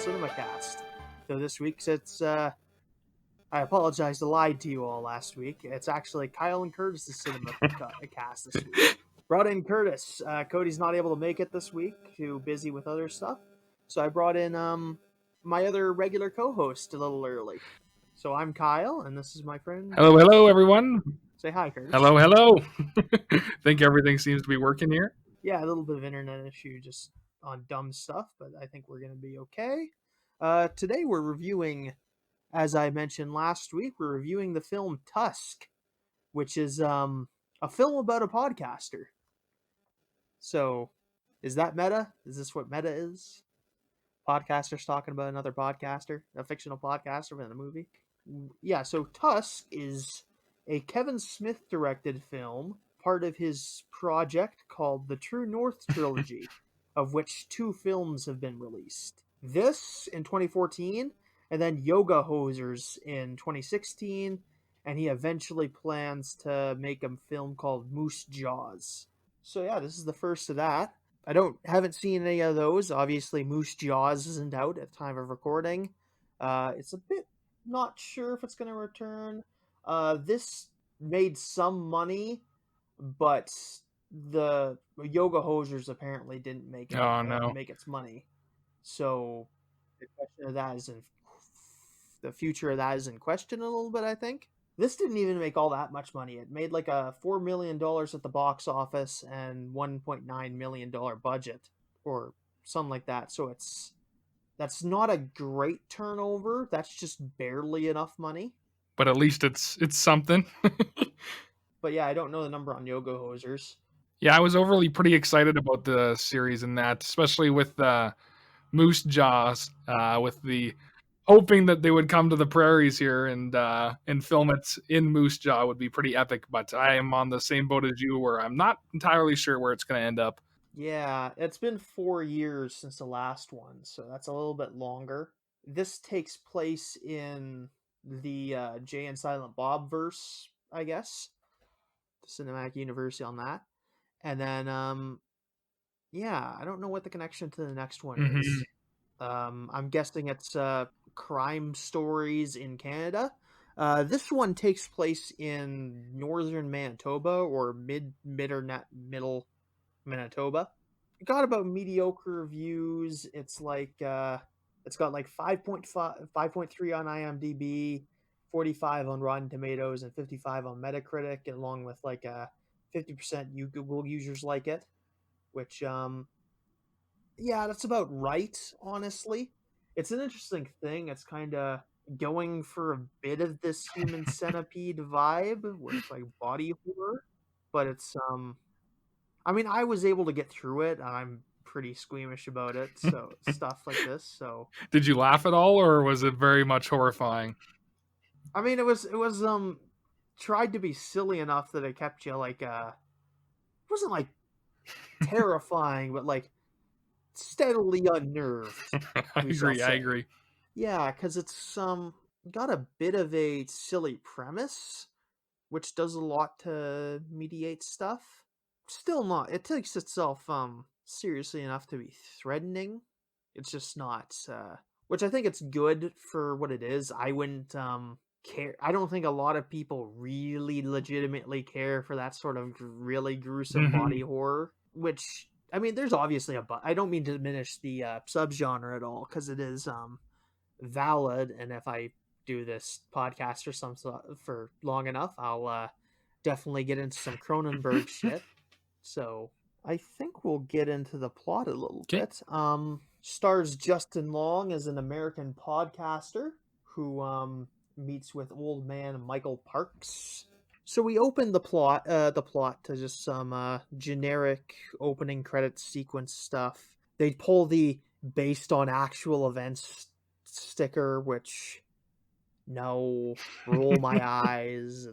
CinemaCast. So this week, it's I apologize to lied to you all last week. It's actually Kyle and Curtis's CinemaCast this week. Brought in Curtis. Cody's not able to make it this week, too busy with other stuff. So I brought in my other regular co-host a little early. So I'm Kyle, and this is my friend. Hello, everyone. Say hi, Curtis. Hello. Think everything seems to be working here? Yeah, a little bit of internet issue just on dumb stuff, but I think we're going to be okay. Today we're reviewing, as I mentioned last week, we're reviewing the film Tusk, which is a film about a podcaster. So, is that meta? Is this what meta is? Podcasters talking about another podcaster, a fictional podcaster in a movie? Yeah, so Tusk is a Kevin Smith directed film, part of his project called the True North Trilogy, of which 2 films have been released. This in 2014, and then Yoga Hosers in 2016, and he eventually plans to make a film called Moose Jaws. So yeah, this is the first of that. I haven't seen any of those. Obviously, Moose Jaws isn't out at the time of recording. It's a bit not sure if it's going to return. This made some money, but the Yoga Hosers apparently didn't make make its money. So the question of that is the future of that is in question a little bit, I think. This didn't even make all that much money. It made like a $4 million at the box office and $1.9 million budget or something like that. So that's not a great turnover. That's just barely enough money. But at least it's something. But yeah, I don't know the number on Yoga Hosers. Yeah, I was overly pretty excited about the series in that, especially with Moose Jaws, with the hoping that they would come to the prairies here and film it in Moose Jaw would be pretty epic. But I am on the same boat as you, where I'm not entirely sure where it's going to end up. Yeah, it's been 4 years since the last one, so that's a little bit longer. This takes place in the Jay and Silent Bob verse, I guess. The cinematic universe on that. And then, yeah, I don't know what the connection to the next one is. I'm guessing it's crime stories in Canada. This one takes place in northern Manitoba or middle Manitoba. It got about mediocre reviews. It's like it's got like 5.3 on IMDb, 45 on Rotten Tomatoes, and 55 on Metacritic, along with like 50% Google users like it, which yeah, that's about right, honestly. It's an interesting thing. It's kind of going for a bit of this human centipede vibe, where it's like body horror, but it's I mean, I was able to get through it, and I'm pretty squeamish about it, so stuff like this. So, did you laugh at all, or was it very much horrifying? I mean, it was tried to be silly enough that it kept you like it wasn't like terrifying, but like steadily unnerved. I agree. Yeah, because it's got a bit of a silly premise, which does a lot to mediate stuff. Still not. It takes itself seriously enough to be threatening. It's just not. Which I think it's good for what it is. I wouldn't care. I don't think a lot of people really legitimately care for that sort of really gruesome body horror. Which, I mean, there's obviously I don't mean to diminish the subgenre at all, because it is valid, and if I do this podcast for long enough, I'll definitely get into some Cronenberg shit. So I think we'll get into the plot a little bit. Stars Justin Long as an American podcaster who meets with old man Michael Parks. So we open the plot to just some generic opening credits sequence stuff. They pull the based on actual events sticker, which no, roll my eyes.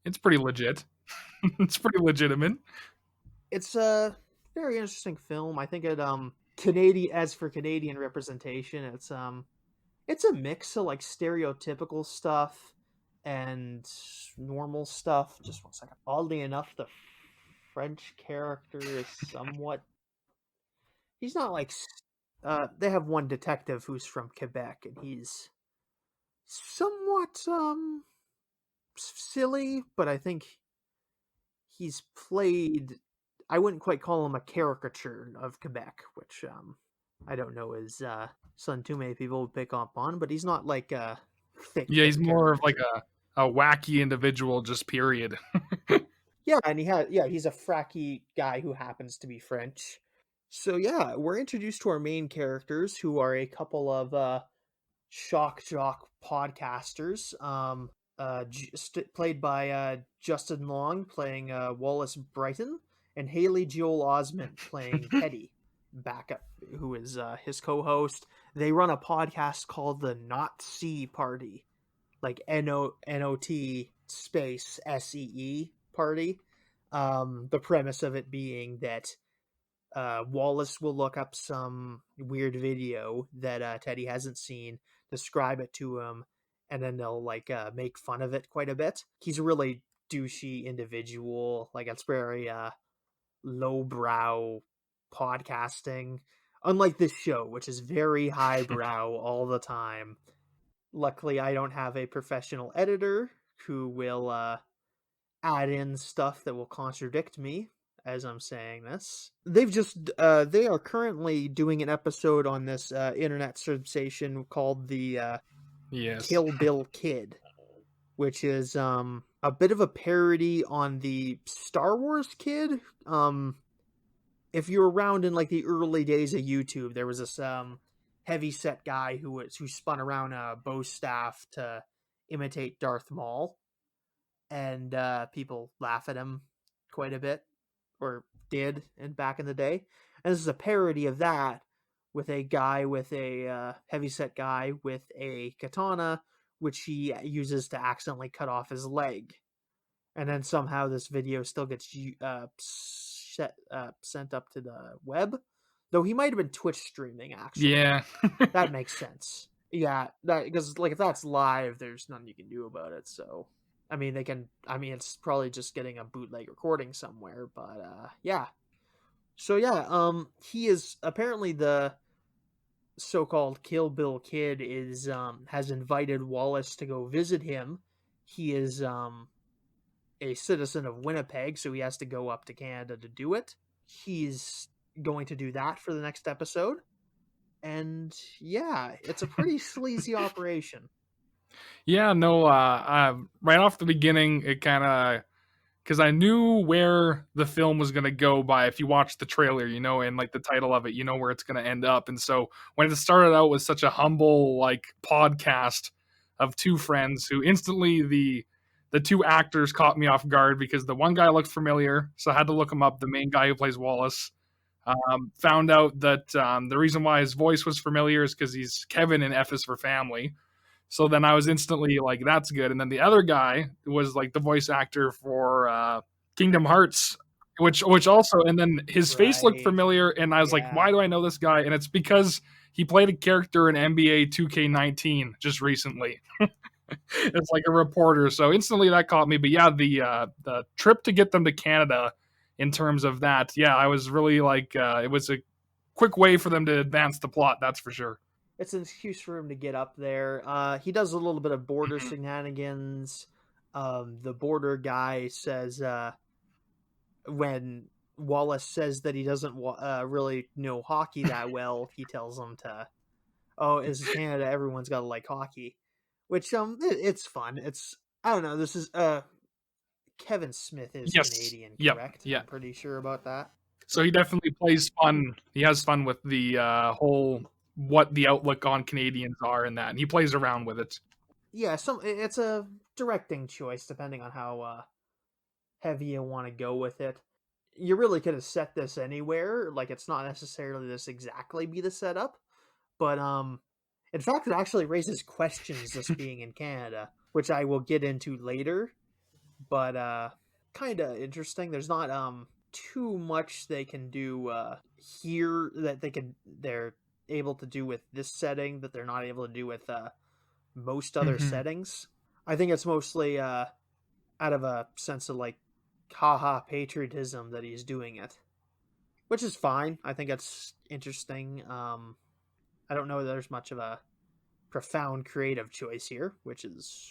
It's pretty legit. It's pretty legitimate. It's a very interesting film. I think it Canadian representation, it's a mix of like stereotypical stuff and normal stuff. Just one second. Oddly enough, the French character is somewhat. He's not like they have one detective who's from Quebec, and he's somewhat silly, but I think he's played. I wouldn't quite call him a caricature of Quebec, which I don't know is something too many people would pick up on, but he's not like a thick Yeah, he's thin more of like caricature. a wacky individual, just period. Yeah, and he's a fracky guy who happens to be French. So yeah, we're introduced to our main characters, who are a couple of shock jock podcasters. Played by Justin Long, playing Wallace Brighton, and Haley Joel Osment playing Teddy, backup, who is his co-host. They run a podcast called the Not See Party, like NOT space SEE party. The premise of it being that Wallace will look up some weird video that Teddy hasn't seen, describe it to him, and then they'll like make fun of it quite a bit. He's a really douchey individual. Like, it's very lowbrow podcasting, unlike this show, which is very highbrow all the time. Luckily, I don't have a professional editor who will add in stuff that will contradict me as I'm saying this. They are currently doing an episode on this internet sensation called the Yes. Kill Bill Kid, which is a bit of a parody on the Star Wars Kid. If you're around in like the early days of YouTube, there was this heavy set guy who spun around a bow staff to imitate Darth Maul, and people laugh at him quite a bit, or did, in back in the day. And this is a parody of that, with a guy with a heavyset guy with a katana, which he uses to accidentally cut off his leg. And then somehow this video still gets sent up to the web, though he might have been Twitch streaming. Actually, Yeah. that makes sense. Yeah, because like if that's live, there's nothing you can do about it. So I mean, they can. I mean, it's probably just getting a bootleg recording somewhere. But yeah. So yeah, he is apparently the so-called Kill Bill Kid is has invited Wallace to go visit him. He is a citizen of Winnipeg, so he has to go up to Canada to do it. He's going to do that for the next episode. And yeah, it's a pretty sleazy operation. Yeah, no, right off the beginning, it kind of, because I knew where the film was going to go by, if you watch the trailer, you know, and like the title of it, you know where it's going to end up. And so when it started out with such a humble like podcast of two friends, who instantly the two actors caught me off guard, because the one guy looked familiar, so I had to look him up. The main guy who plays Wallace. Found out that the reason why his voice was familiar is because he's Kevin in F is for Family. So then I was instantly like, that's good. And then the other guy was like the voice actor for Kingdom Hearts, which also, and then his face looked Right. familiar, and I was like, Yeah. why do I know this guy? And it's because he played a character in NBA 2K19 just recently. It's like a reporter, so instantly that caught me. But yeah, the trip to get them to Canada, in terms of that, yeah, I was really like, it was a quick way for them to advance the plot, that's for sure. It's an excuse for him to get up there. He does a little bit of border Mhm. shenanigans. The border guy says when Wallace says that he doesn't really know hockey that well, he tells him to, "Oh, this is Canada. Everyone's got to like hockey," which it's fun. It's, I don't know. This is Kevin Smith is Yes. Canadian, Yep. correct? Yeah. I'm pretty sure about that. So he definitely plays fun. He has fun with the whole what the outlook on Canadians are in that, and he plays around with it. Yeah, it's a directing choice depending on how heavy you want to go with it. You really could have set this anywhere. Like, it's not necessarily this exactly be the setup, but in fact, it actually raises questions this being in Canada, which I will get into later. But kind of interesting. There's not too much they can do here that they're able to do with this setting that they're not able to do with most other Mm-hmm. settings. I think it's mostly out of a sense of like haha patriotism that he's doing it, which is fine. I think it's interesting. I don't know there's much of a profound creative choice here, which is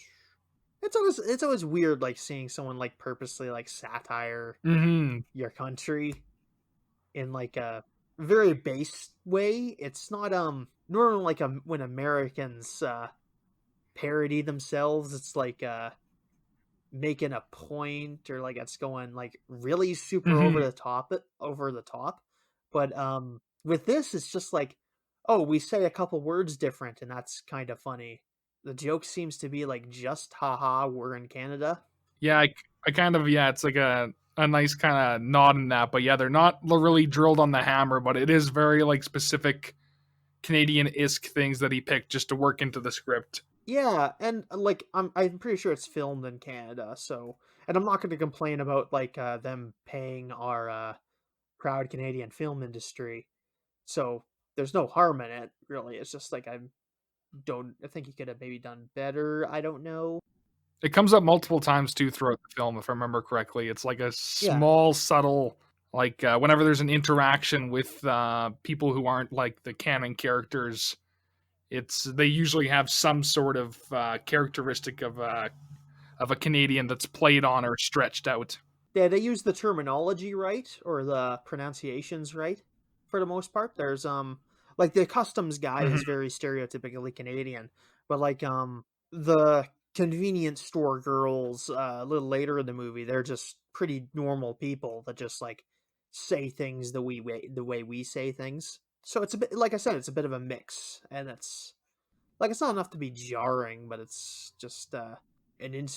it's always weird like seeing someone like purposely like satire Mm-hmm. your country in like a very base way. It's not normally like when Americans parody themselves, it's like making a point or like it's going like really super Mm-hmm. over the top. But with this it's just like, oh, we say a couple words different and that's kind of funny. The joke seems to be like, just haha, we're in Canada. Yeah, I kind of, yeah, it's like a nice kind of nod in that, but yeah, they're not really drilled on the hammer, but it is very like specific Canadian-esque things that he picked just to work into the script. Yeah, and like I'm pretty sure it's filmed in Canada, so, and I'm not going to complain about like them paying our proud Canadian film industry. So there's no harm in it, really. It's just like I think he could have maybe done better. I don't know. It comes up multiple times too throughout the film, if I remember correctly. It's like a Yeah, small, subtle, like whenever there's an interaction with people who aren't like the canon characters, it's they usually have some sort of characteristic of a Canadian that's played on or stretched out. yeah, they use the terminology right or the pronunciations right for the most part. There's like the customs guy Mm-hmm. is very stereotypically Canadian, but like the convenience store girls a little later in the movie, they're just pretty normal people that just like say things the way we say things. So it's a bit, like I said, it's a bit of a mix, and it's like it's not enough to be jarring, but it's just an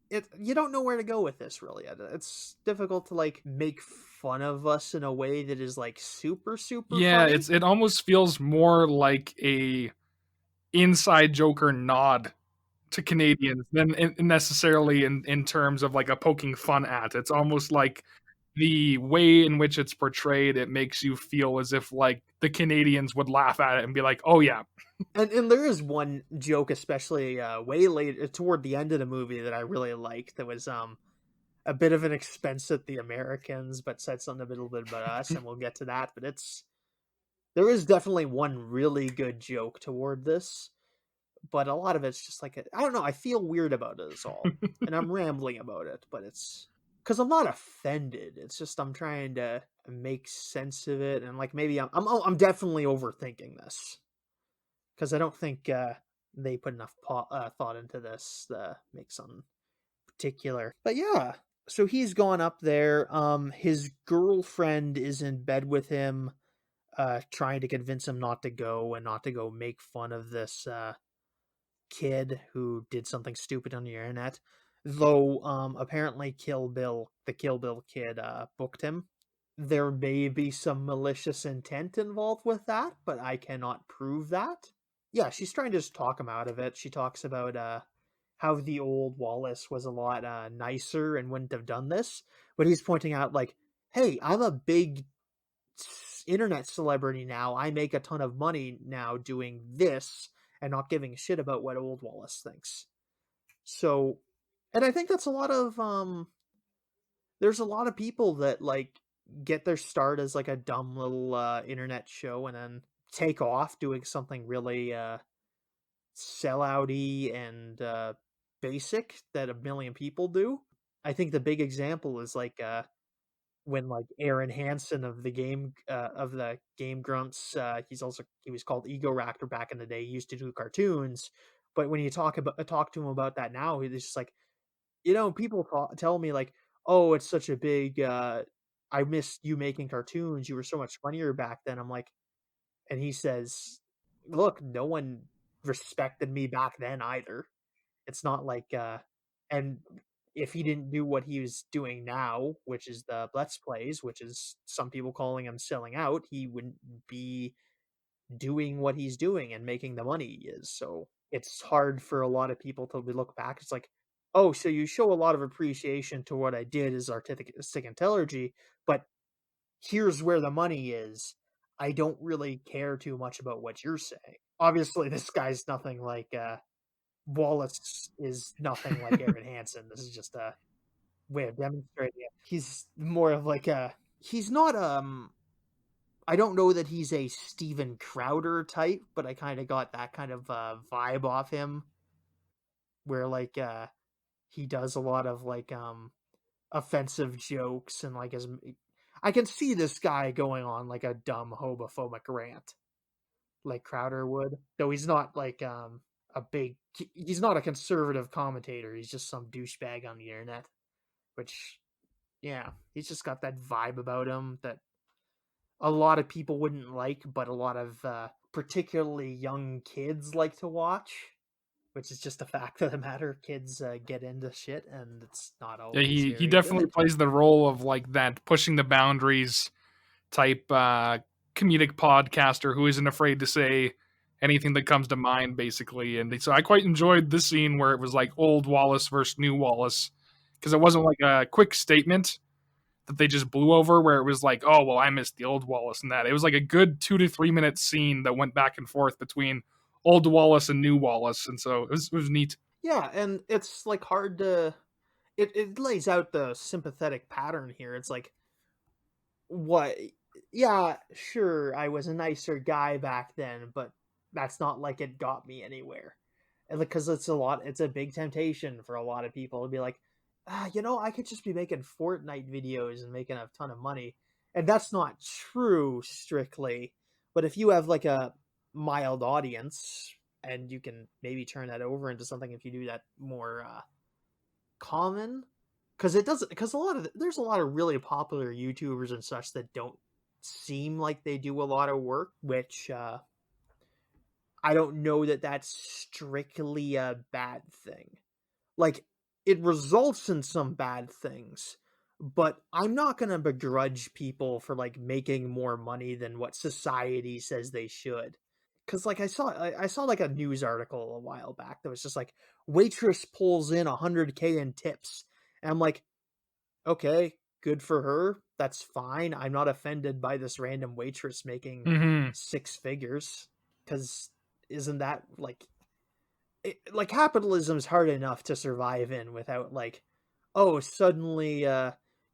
it, you don't know where to go with this really. It's difficult to like make fun of us in a way that is like super super Yeah, funny. it almost feels more like a inside Joker nod to Canadians than necessarily in terms of like a poking fun at. It's almost like the way in which it's portrayed, it makes you feel as if like the Canadians would laugh at it and be like, "Oh yeah." And there is one joke, especially way later toward the end of the movie, that I really liked. That was a bit of an expense at the Americans, but said something a little bit about us, and we'll get to that. But there is definitely one really good joke toward this, but a lot of it's just like I don't know. I feel weird about it as all, and I'm rambling about it, but it's because I'm not offended. It's just I'm trying to make sense of it, and like maybe I'm definitely overthinking this because I don't think they put enough thought into this. Make some particular, but yeah. So he's gone up there. His girlfriend is in bed with him, trying to convince him not to go and not to go make fun of this kid who did something stupid on the internet. Though apparently the Kill Bill kid booked him. There may be some malicious intent involved with that, but I cannot prove that. Yeah, she's trying to just talk him out of it. She talks about how the old Wallace was a lot nicer and wouldn't have done this, but he's pointing out like, "Hey, I'm a big internet celebrity now. I make a ton of money now doing this and not giving a shit about what old Wallace thinks." So, and I think that's a lot of there's a lot of people that like get their start as like a dumb little internet show and then take off doing something really sellouty and basic that a million people do. I think the big example is like when like Aaron Hansen of the Game Grunts, he was called Ego Raptor back in the day. He used to do cartoons, but when you talk to him about that now, he's just like, people tell me like, "Oh, it's such a big. I miss you making cartoons. You were so much funnier back then." I'm like, and he says, "Look, no one respected me back then either. It's not like and if he didn't do what he was doing now, which is the Let's Plays, which is some people calling him selling out, he wouldn't be doing what he's doing and making the money he is. So it's hard for a lot of people to look back. It's like, oh, so you show a lot of appreciation to what I did as artistic intelligence, but here's where the money is. I don't really care too much about what you're saying. Obviously, this guy's nothing like Wallace is nothing like Aaron Hansen. This is just a way of demonstrating it. He's more of like a he's not I don't know that he's a Steven Crowder type, but I kind of got that kind of vibe off him, where like he does a lot of like offensive jokes and like his. I can see this guy going on like a dumb homophobic rant, like Crowder would. Though he's not like a big. He's not a conservative commentator. He's just some douchebag on the internet. Which, yeah, he's just got that vibe about him that a lot of people wouldn't like, but a lot of particularly young kids like to watch. Which is just a fact of the matter. Kids get into shit, and it's not Yeah, always he very definitely good. plays the role of like that pushing the boundaries type comedic podcaster who isn't afraid to say anything that comes to mind, basically. And so I quite enjoyed this scene where it was like old Wallace versus new Wallace, because it wasn't like a quick statement that they just blew over where it was like, oh, well, I missed the old Wallace and that. It was like a good 2 to 3 minute scene that went back and forth between old Wallace and new Wallace. And so it was neat. Yeah, and it's like hard to. It lays out the sympathetic pattern here. It's like, what? Yeah, sure, I was a nicer guy back then, but that's not like it got me anywhere. And because it's a big temptation for a lot of people to be like, I could just be making Fortnite videos and making a ton of money, and that's not true strictly. But if you have like a mild audience, and you can maybe turn that over into something if you do that more common, because it doesn't, because there's a lot of really popular YouTubers and such that don't seem like they do a lot of work, which I don't know that that's strictly a bad thing. Like, it results in some bad things, but I'm not going to begrudge people for like making more money than what society says they should. Cuz like I saw like a news article a while back that was just like, waitress pulls in 100K in tips. And I'm like, okay, good for her. That's fine. I'm not offended by this random waitress making Mm-hmm. six figures, cuz isn't that like like capitalism's hard enough to survive in without like, oh, suddenly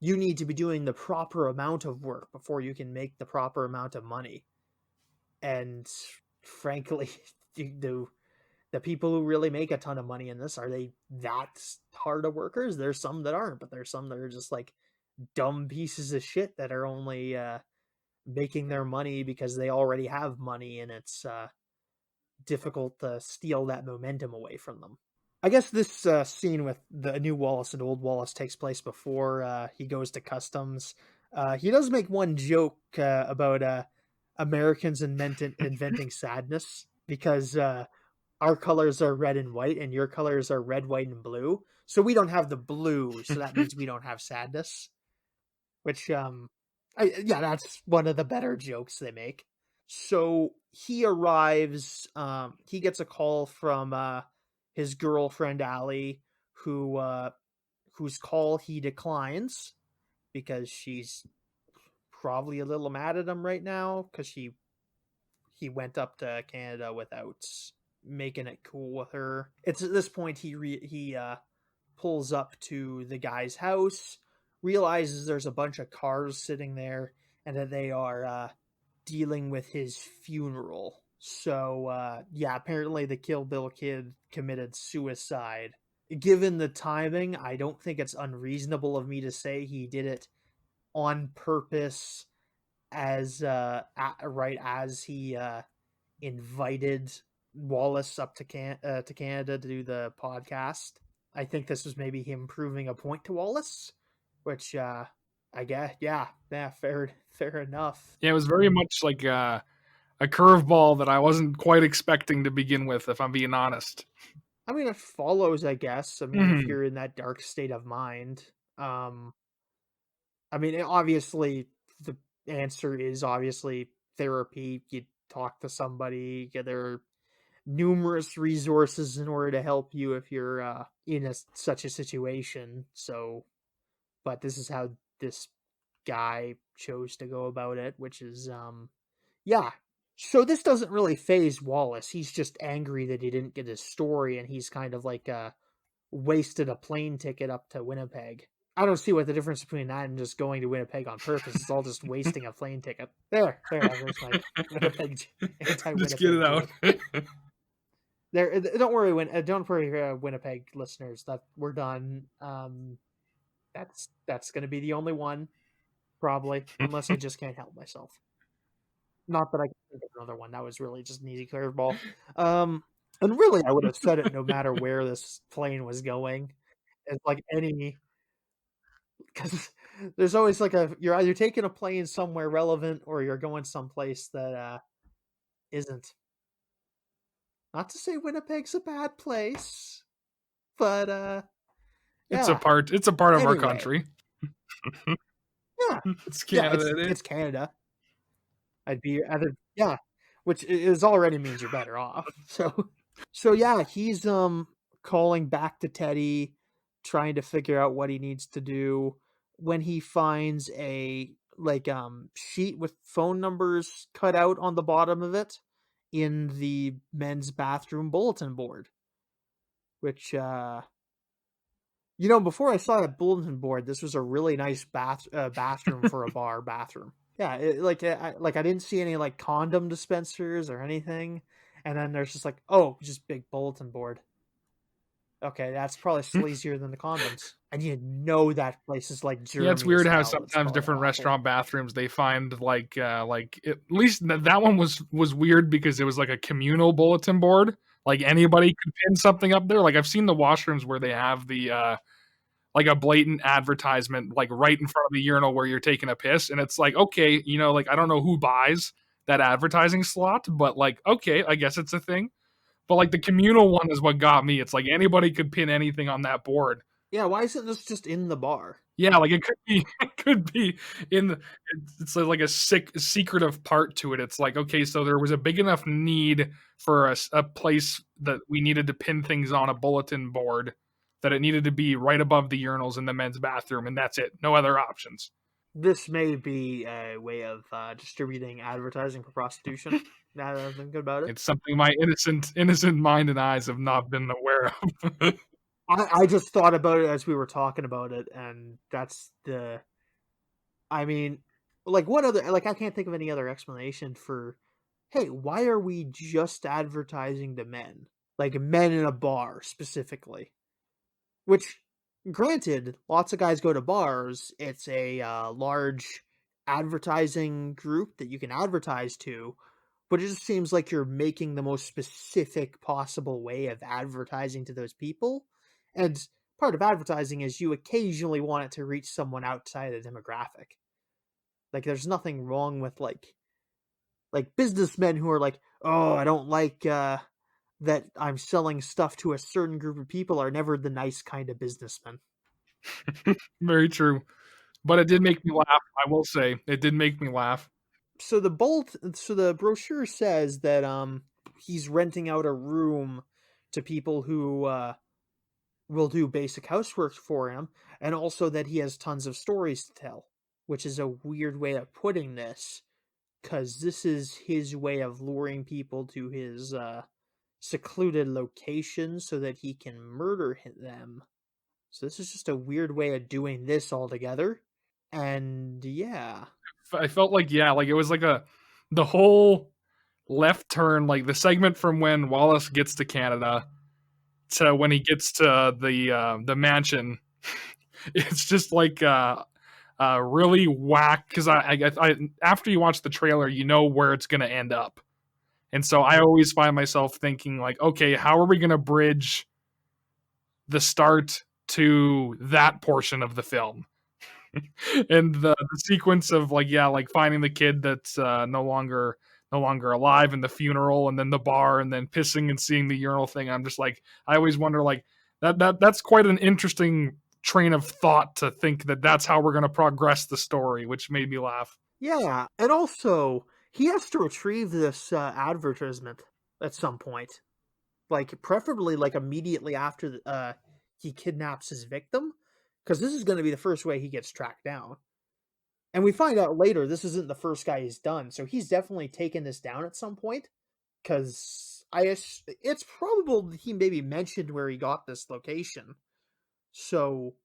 you need to be doing the proper amount of work before you can make the proper amount of money. And frankly, the people who really make a ton of money in this, are they that hard of workers? There's some that aren't, but there's some that are just like dumb pieces of shit that are only making their money because they already have money, and it's difficult to steal that momentum away from them. I guess this scene with the new Wallace and old Wallace takes place before he goes to customs. He does make one joke about Americans inventing sadness, because our colors are red and white and your colors are red, white, and blue. So we don't have the blue, so that means we don't have sadness. Which, yeah, that's one of the better jokes they make. So he arrives. He gets a call from his girlfriend Allie, whose call he declines because she's probably a little mad at him right now because he went up to Canada without making it cool with her. It's at this point he pulls up to the guy's house, realizes there's a bunch of cars sitting there, and that they are dealing with his funeral. So, yeah, apparently the Kill Bill kid committed suicide. Given the timing, I don't think it's unreasonable of me to say he did it on purpose, as right as he invited Wallace up to Canada to do the podcast. I think this was maybe him proving a point to Wallace, which I guess, yeah, fair enough. Yeah, it was very much like a curveball that I wasn't quite expecting to begin with, if I'm being honest. I mean, it follows, I guess. I mean, if Mm-hmm. you're in that dark state of mind, I mean, obviously, the answer is obviously therapy. You talk to somebody. There are numerous resources in order to help you if you're in such a situation. So, but this is how this guy chose to go about it, which is, yeah. So this doesn't really phase Wallace. He's just angry that he didn't get his story, and he's kind of like wasted a plane ticket up to Winnipeg. I don't see what the difference between that and just going to Winnipeg on purpose. It's all just wasting a plane ticket. There's my Winnipeg Just get anti-Winnipeg it out. joke. There, don't worry, Winnipeg listeners, that we're done. That's going to be the only one, probably, unless I just can't help myself. Not that I can think of another one. That was really just an easy curveball. And really, I would have said it no matter where this plane was going. It's like any, because there's always like you're either taking a plane somewhere relevant or you're going someplace that isn't. Not to say Winnipeg's a bad place, but It's a yeah. part. It's a part of our Anyway, country. yeah, It's yeah, Canada. it's Canada. I'd be either which is already means you're better off. So yeah, he's calling back to Teddy, trying to figure out what he needs to do when he finds a sheet with phone numbers cut out on the bottom of it in the men's bathroom bulletin board. Which before I saw that bulletin board, this was a really nice bathroom for a bar bathroom. Yeah, I didn't see any like condom dispensers or anything, and then there's just big bulletin board. Okay, that's probably sleazier than the condoms, and that place is like germy. Yeah, it's weird how hell. sometimes different restaurant bathrooms they find at least that one was weird because it was like a communal bulletin board. Like anybody could pin something up there. Like I've seen the washrooms where they have the like a blatant advertisement like right in front of the urinal where you're taking a piss, and it's like, okay, like I don't know who buys that advertising slot, but like, okay, I guess it's a thing. But like the communal one is what got me. It's like anybody could pin anything on that board. Yeah, why isn't this just in the bar? Yeah, like it could be in the, it's like a secretive part to it. It's like, okay, so there was a big enough need for a place that we needed to pin things on a bulletin board that it needed to be right above the urinals in the men's bathroom, and that's it. No other options. This may be a way of distributing advertising for prostitution. Now that I think about it, It's something my innocent mind and eyes have not been aware of. I just thought about it as we were talking about it, and that's the. I mean, like what other? Like I can't think of any other explanation for. Hey, why are we just advertising to men? Like men in a bar specifically. Which, granted, lots of guys go to bars. It's a large advertising group that you can advertise to, but it just seems like you're making the most specific possible way of advertising to those people. And part of advertising is you occasionally want it to reach someone outside the demographic. Like, there's nothing wrong with like businessmen who are like, oh, I don't like that I'm selling stuff to a certain group of people are never the nice kind of businessmen. Very true. But it did make me laugh. I will say it did make me laugh. So the brochure says that he's renting out a room to people who will do basic housework for him, and also that he has tons of stories to tell, which is a weird way of putting this, because this is his way of luring people to his secluded location so that he can murder them. So this is just a weird way of doing this altogether. And yeah. I felt like it was like the whole left turn, like the segment from when Wallace gets to Canada to when he gets to the mansion. It's just like really whack because I after you watch the trailer, you know where it's gonna end up. And so I always find myself thinking like, okay, how are we going to bridge the start to that portion of the film? And the sequence of like finding the kid that's no longer alive in the funeral, and then the bar, and then pissing and seeing the urinal thing. I'm just like, I always wonder like that's quite an interesting train of thought to think that that's how we're going to progress the story, which made me laugh. Yeah, and also he has to retrieve this advertisement at some point, like preferably like immediately after he kidnaps his victim, because this is going to be the first way he gets tracked down. And we find out later this isn't the first guy he's done, so he's definitely taken this down at some point. Because it's probable he maybe mentioned where he got this location, so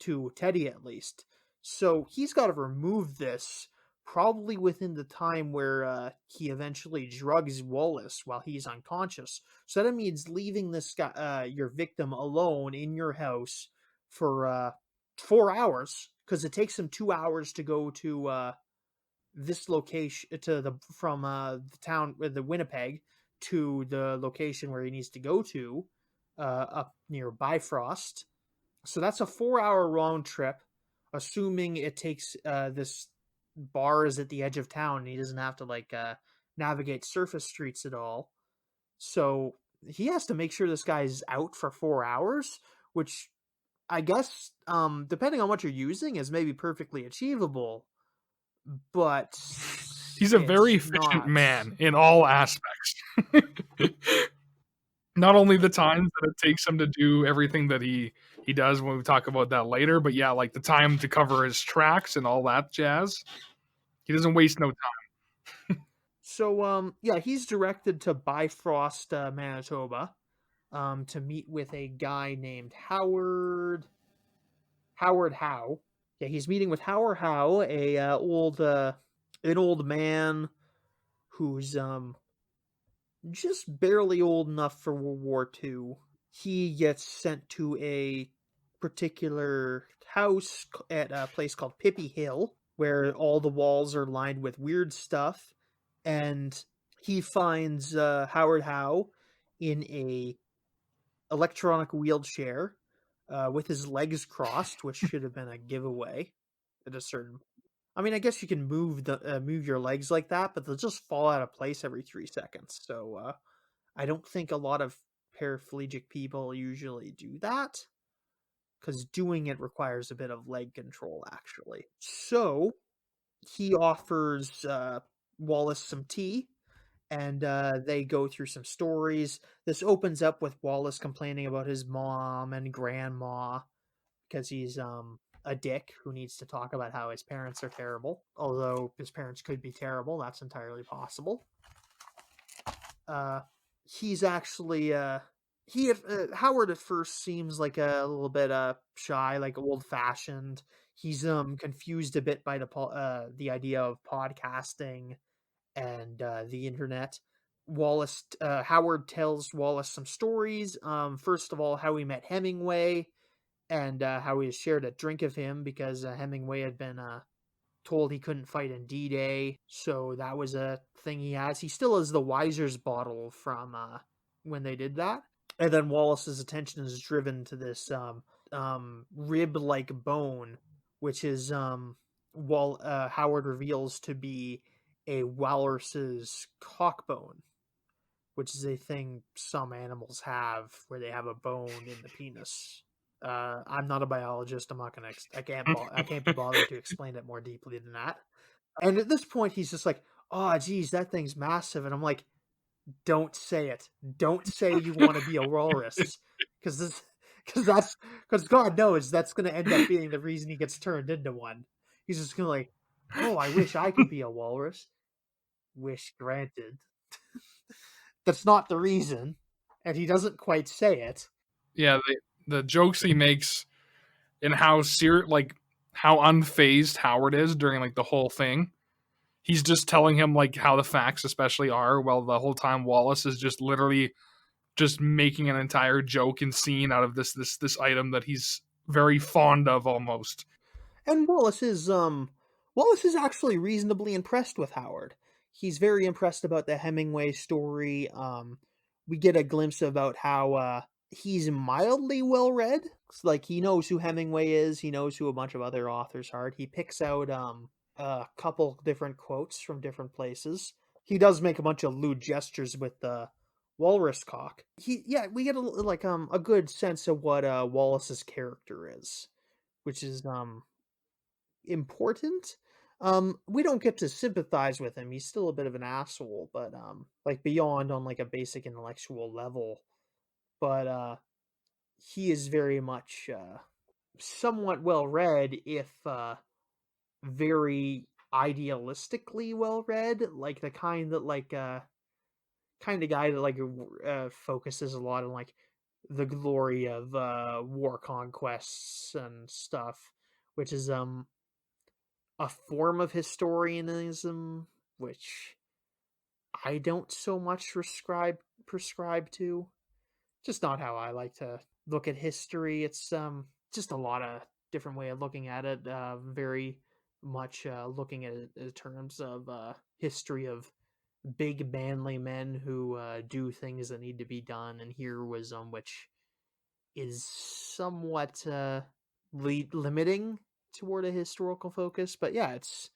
to Teddy at least. So he's got to remove this probably within the time where he eventually drugs Wallace while he's unconscious. So that means leaving this guy, your victim, alone in your house for 4 hours, because it takes him 2 hours to go to this location to the from the town with the Winnipeg to the location where he needs to go to up near Bifrost. So that's a 4 hour round trip, assuming it takes this bar is at the edge of town and he doesn't have to navigate surface streets at all. So he has to make sure this guy's out for 4 hours, which I guess depending on what you're using is maybe perfectly achievable, but he's a very it's efficient not. man in all aspects. Not only the times that it takes him to do everything that he does, when we talk about that later, but yeah, like the time to cover his tracks and all that jazz. He doesn't waste no time. So yeah, he's directed to Bifrost, Manitoba, to meet with a guy named Howard Howe. Yeah, he's meeting with Howard Howe, an old man who's just barely old enough for World War II. He gets sent to a particular house at a place called Pippi Hill, where all the walls are lined with weird stuff, and he finds Howard Howe in a electronic wheelchair with his legs crossed, which should have been a giveaway at a certain. I mean, I guess you can move your legs like that, but they'll just fall out of place every 3 seconds. So I don't think a lot of paraplegic people usually do that, because doing it requires a bit of leg control, actually. So he offers Wallace some tea, and they go through some stories. This opens up with Wallace complaining about his mom and grandma, because he's a dick who needs to talk about how his parents are terrible. Although his parents could be terrible, that's entirely possible. He's actually Howard at first seems like a little bit shy, like old fashioned. He's confused a bit by the idea of podcasting and the internet. Howard tells Wallace some stories. First of all, how he met Hemingway, and how he shared a drink of him because Hemingway had been told he couldn't fight in D-Day, so that was a thing he has. He still has the Weiser's bottle from when they did that. And then Wallace's attention is driven to this rib-like bone, which is Howard reveals to be a walrus's cock bone, which is a thing some animals have where they have a bone in the penis. I'm not a biologist. I'm not gonna. I can't be bothered to explain it more deeply than that. And at this point, he's just like, "Oh, geez, that thing's massive," and I'm like, "Don't say it. Don't say you want to be a walrus, because God knows that's gonna end up being the reason he gets turned into one. He's just gonna like, oh, I wish I could be a walrus. Wish granted. That's not the reason, and he doesn't quite say it. Yeah, the jokes he makes and how how unfazed Howard is during like the whole thing. He's just telling him like how the facts especially are, while the whole time Wallace is just literally just making an entire joke and scene out of this item that he's very fond of almost. And Wallace is actually reasonably impressed with Howard. He's very impressed about the Hemingway story. We get a glimpse about how he's mildly well read. Like, he knows who Hemingway is. He knows who a bunch of other authors are. He picks out a couple different quotes from different places. He does make a bunch of lewd gestures with the walrus cock. We get a good sense of what Wallace's character is, which is important. We don't get to sympathize with him. He's still a bit of an asshole, but beyond on like a basic intellectual level. But he is very much somewhat well read, if very idealistically well read, like the kind of guy that focuses a lot on like the glory of war conquests and stuff, which is a form of historianism which I don't so much prescribe to. Just not how I like to look at history. It's just a lot of different way of looking at it. Very much looking at it in terms of history of big manly men who do things that need to be done, and heroism, which is somewhat limiting toward a historical focus. But yeah, it's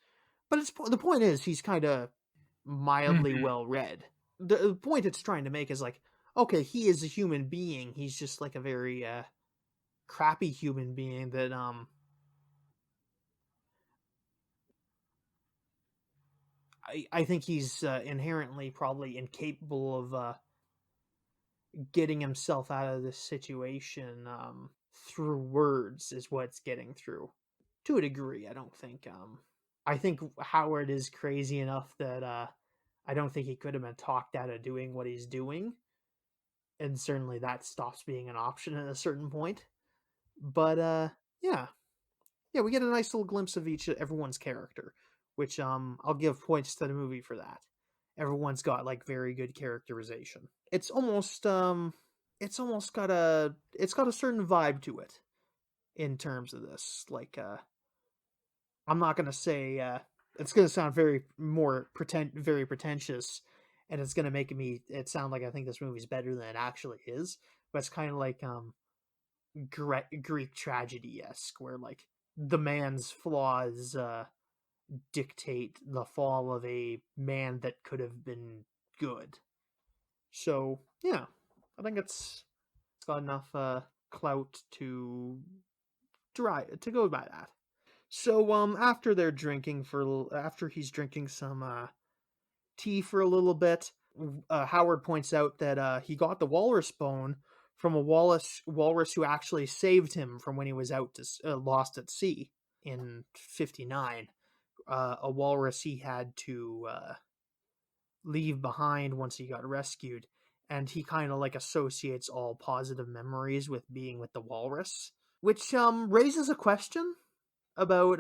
the point is he's kind of mildly Mhm. well read. The point it's trying to make is like, okay, he is a human being. He's just like a very crappy human being that I think he's inherently probably incapable of getting himself out of this situation through words is what's getting through to a degree. I think Howard is crazy enough that I don't think he could have been talked out of doing what he's doing, and certainly that stops being an option at a certain point. But yeah, yeah, we get a nice little glimpse of everyone's character, which I'll give points to the movie for that. Everyone's got like very good characterization. It's almost got a certain vibe to it in terms of this. Like I'm not gonna say it's gonna sound very pretentious, and it's gonna make it sound like I think this movie's better than it actually is. But it's kind of like Greek tragedy esque, where like the man's flaws dictate the fall of a man that could have been good. So yeah, I think it's got enough clout to go by that. So after after he's drinking some tea for a little bit, Howard points out that he got the walrus bone from a walrus who actually saved him from when he was lost at sea in '59. A walrus he had to leave behind once he got rescued, and he kind of like associates all positive memories with being with the walrus, which raises a question about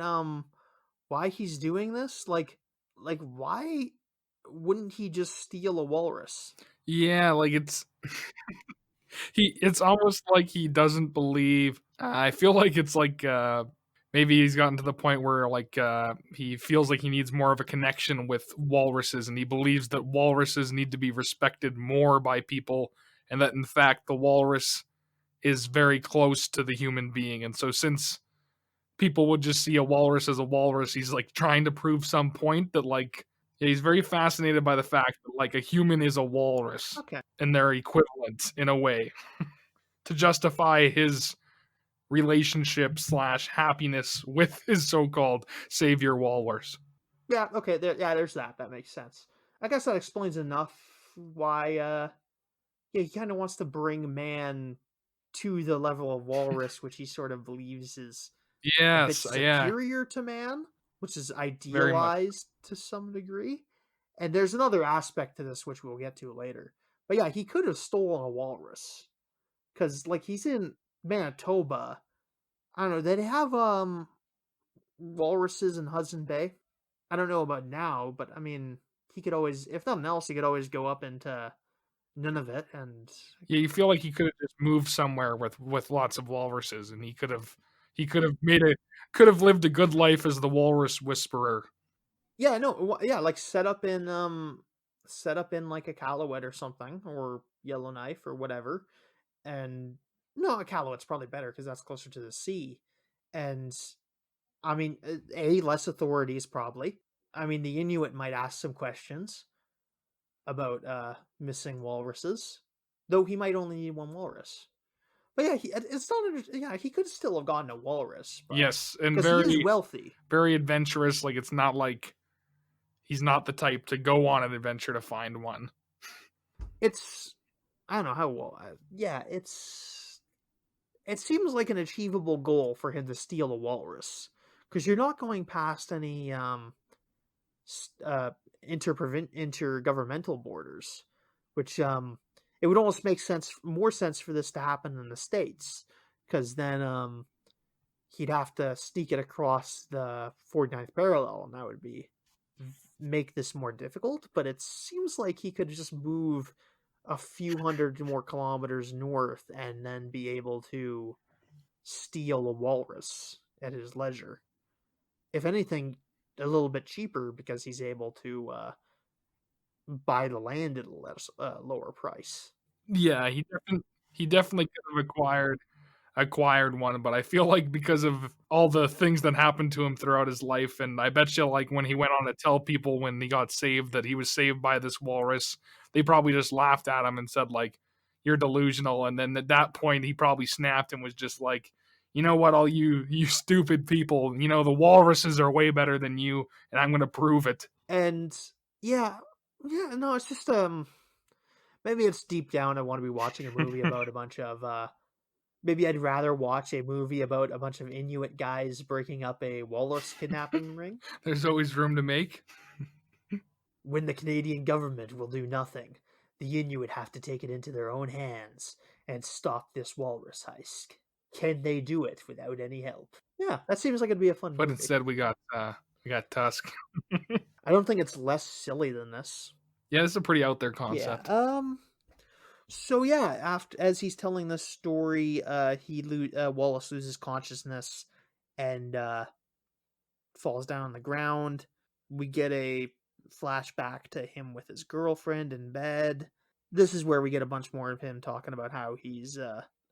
why he's doing this. Like why wouldn't he just steal a walrus? Yeah, like it's almost like he doesn't believe. I feel like it's like maybe he's gotten to the point where like he feels like he needs more of a connection with walruses, and he believes that walruses need to be respected more by people, and that in fact the walrus is very close to the human being. And so since people would just see a walrus as a walrus, he's like trying to prove some point that like, yeah, he's very fascinated by the fact that like a human is a walrus Okay. and they're equivalent in a way to justify his relationship slash happiness with his so-called savior walrus. Yeah, okay, there's that. That makes sense. I guess that explains enough why yeah, he kind of wants to bring man to the level of walrus, which he sort of believes is a bit Yes, yeah, superior to man, which is very much. idealized to some degree. And there's another aspect to this which we'll get to later. But yeah, he could have stolen a walrus cuz like he's in Manitoba. I don't know, they have walruses in Hudson Bay. I don't know about now, but I mean, he could always, if nothing else, he could always go up into Nunavut and Yeah, you feel like he could have just moved somewhere with lots of walruses, and he could have could have lived a good life as the walrus whisperer. yeah, no, yeah, like set up in like a Iqaluit or something, or Yellowknife or whatever. And no, Iqaluit's probably better because that's closer to the sea. And I mean, less authorities probably. I mean, the Inuit might ask some questions about missing walruses, though he might only need one walrus. But yeah, it's not. Yeah, he could still have gotten a walrus, but Yes, and because he is very wealthy, very adventurous. Like it's not like he's not the type to go on an adventure to find one. it's I don't know how well. Yeah, it seems like an achievable goal for him to steal a walrus because you're not going past any intergovernmental borders, which it would almost make more sense for this to happen in the States, because then he'd have to sneak it across the 49th parallel, and that would make this more difficult. But it seems like he could just move a few hundred more kilometers north and then be able to steal a walrus at his leisure. If anything, a little bit cheaper, because he's able to buy the land at a lower price. Yeah, he definitely could have acquired one, but I feel like because of all the things that happened to him throughout his life, and I bet you like when he went on to tell people when he got saved that he was saved by this walrus, they probably just laughed at him and said like, "You're delusional." And then at that point, he probably snapped and was just like, "You know what, all you stupid people, you know the walruses are way better than you, and I'm gonna prove it." And yeah, yeah, no, it's just maybe it's deep down I want to be watching a movie about a bunch of maybe I'd rather watch a movie about a bunch of Inuit guys breaking up a walrus kidnapping ring. There's always room to make. When the Canadian government will do nothing, the Inuit have to take it into their own hands and stop this walrus heist. Can they do it without any help? Yeah, that seems like it'd be a fun But movie. instead, we got Tusk. I don't think it's less silly than this. Yeah, this is a pretty out there concept. Yeah. So yeah, as he's telling this story, Wallace loses consciousness and falls down on the ground. We get a flashback to him with his girlfriend in bed. This is where we get a bunch more of him talking about how he's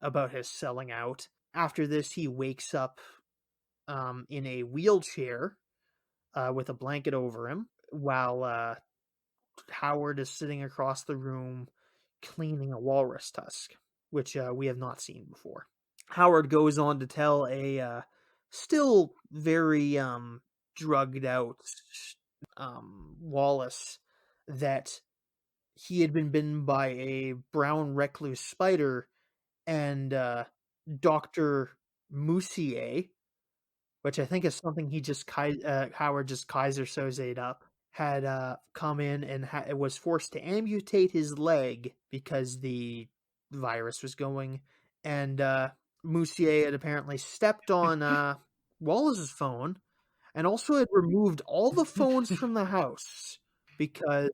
about his selling out. After this, he wakes up in a wheelchair with a blanket over him, while Howard is sitting across the room cleaning a walrus tusk, which we have not seen before. Howard goes on to tell a still very drugged out Wallace that he had been bitten by a brown recluse spider, and Dr. Moussier, which I think is something he just Howard just Kaiser Soze'd up, had come in and was forced to amputate his leg because the virus was going, and Moussier had apparently stepped on Wallace's phone, and also had removed all the phones from the house because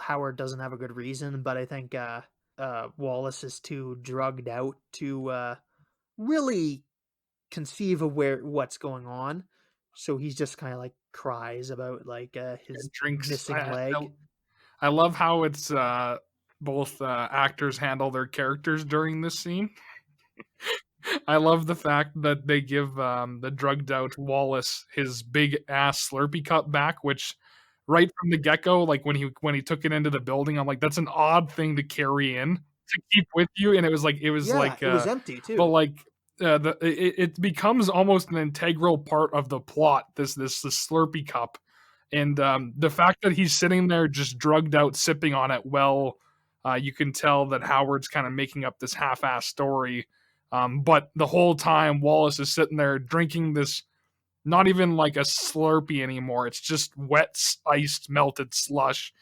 Howard doesn't have a good reason, but I think Wallace is too drugged out to really conceive of what's going on, so he's just kind of like cries about like his missing leg. I love how it's both actors handle their characters during this scene. I love the fact that they give the drugged out Wallace his big ass Slurpee cup back, which right from the get go, like when he took it into the building, I'm like, that's an odd thing to carry in to keep with you, and it was empty too. But like it becomes almost an integral part of the plot. This Slurpee cup, and the fact that he's sitting there just drugged out, sipping on it. Well, you can tell that Howard's kind of making up this half-ass story. But the whole time, Wallace is sitting there drinking this, not even like a Slurpee anymore. It's just wet, iced, melted slush.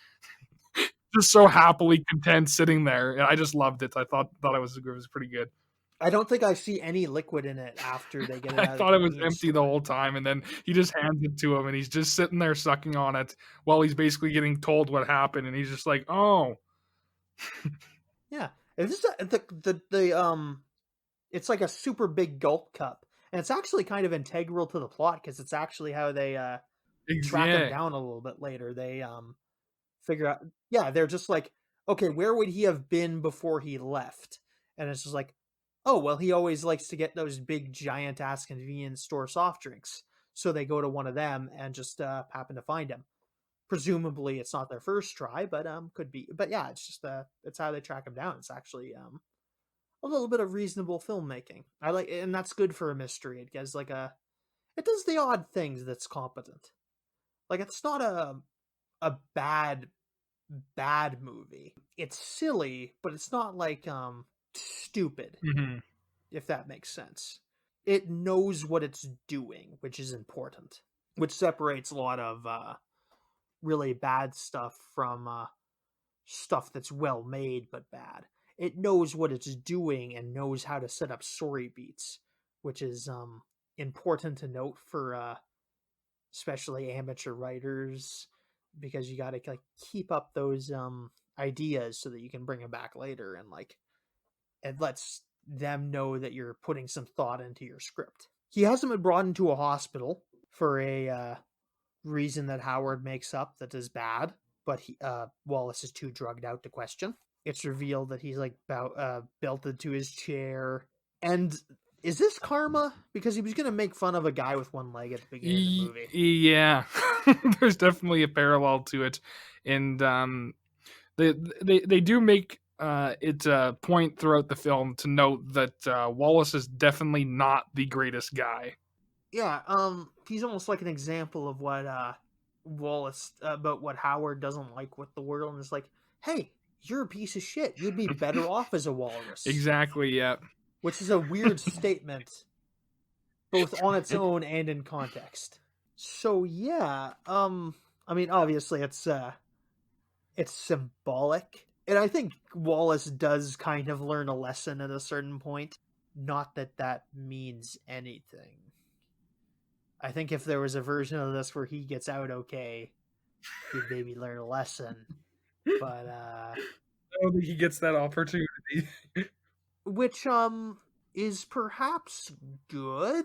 Just so happily content sitting there. And I just loved it. I thought it was pretty good. I don't think I see any liquid in it after they get it out. I thought it was empty the whole time, and then he just hands it to him, and he's just sitting there sucking on it while he's basically getting told what happened, and he's just like, "Oh, yeah." It's it's like a super big gulp cup, and it's actually kind of integral to the plot because it's actually how they track him down a little bit later. They figure out, yeah, they're just like, okay, where would he have been before he left? And it's just like, oh, well, he always likes to get those big giant ass convenience store soft drinks, so they go to one of them and just happen to find him. Presumably it's not their first try, but could be. But yeah, it's just it's how they track him down. It's actually a little bit of reasonable filmmaking. I like, and that's good for a mystery. It gives like it does the odd things that's competent. Like, it's not a bad movie. It's silly, but it's not like stupid. Mm-hmm. If that makes sense. It knows what it's doing, which is important, which separates a lot of really bad stuff from stuff that's well made but bad. It knows what it's doing and knows how to set up story beats, which is important to note for especially amateur writers, because you got to like keep up those ideas so that you can bring them back later, and like it lets them know that you're putting some thought into your script. He hasn't been brought into a hospital for a reason that Howard makes up that is bad, but Wallace is too drugged out to question. It's revealed that he's like belted to his chair. And is this karma? Because he was going to make fun of a guy with one leg at the beginning of the movie. Yeah, there's definitely a parallel to it, and they do make it a point throughout the film to note that Wallace is definitely not the greatest guy. Yeah, he's almost like an example of what Wallace about what Howard doesn't like with the world, and it's like, hey, you're a piece of shit. You'd be better off as a walrus. Exactly. Yeah. Which is a weird statement, both on its own and in context. So yeah, I mean, obviously it's symbolic, and I think Wallace does kind of learn a lesson at a certain point. Not that that means anything. I think if there was a version of this where he gets out okay, he'd maybe learn a lesson. But I don't think he gets that opportunity. which is perhaps good,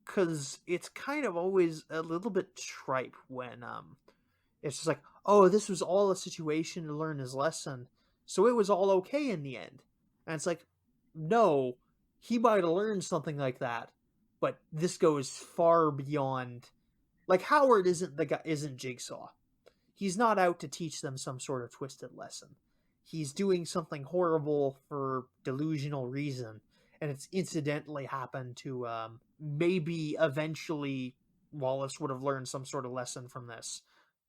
because it's kind of always a little bit tripe when it's just like, oh, this was all a situation to learn his lesson, so it was all okay in the end. And it's like, no, he might have learned something like that, but this goes far beyond. Like, Howard isn't the guy, isn't Jigsaw. He's not out to teach them some sort of twisted lesson. He's doing something horrible for delusional reason, and it's incidentally happened to maybe eventually Wallace would have learned some sort of lesson from this.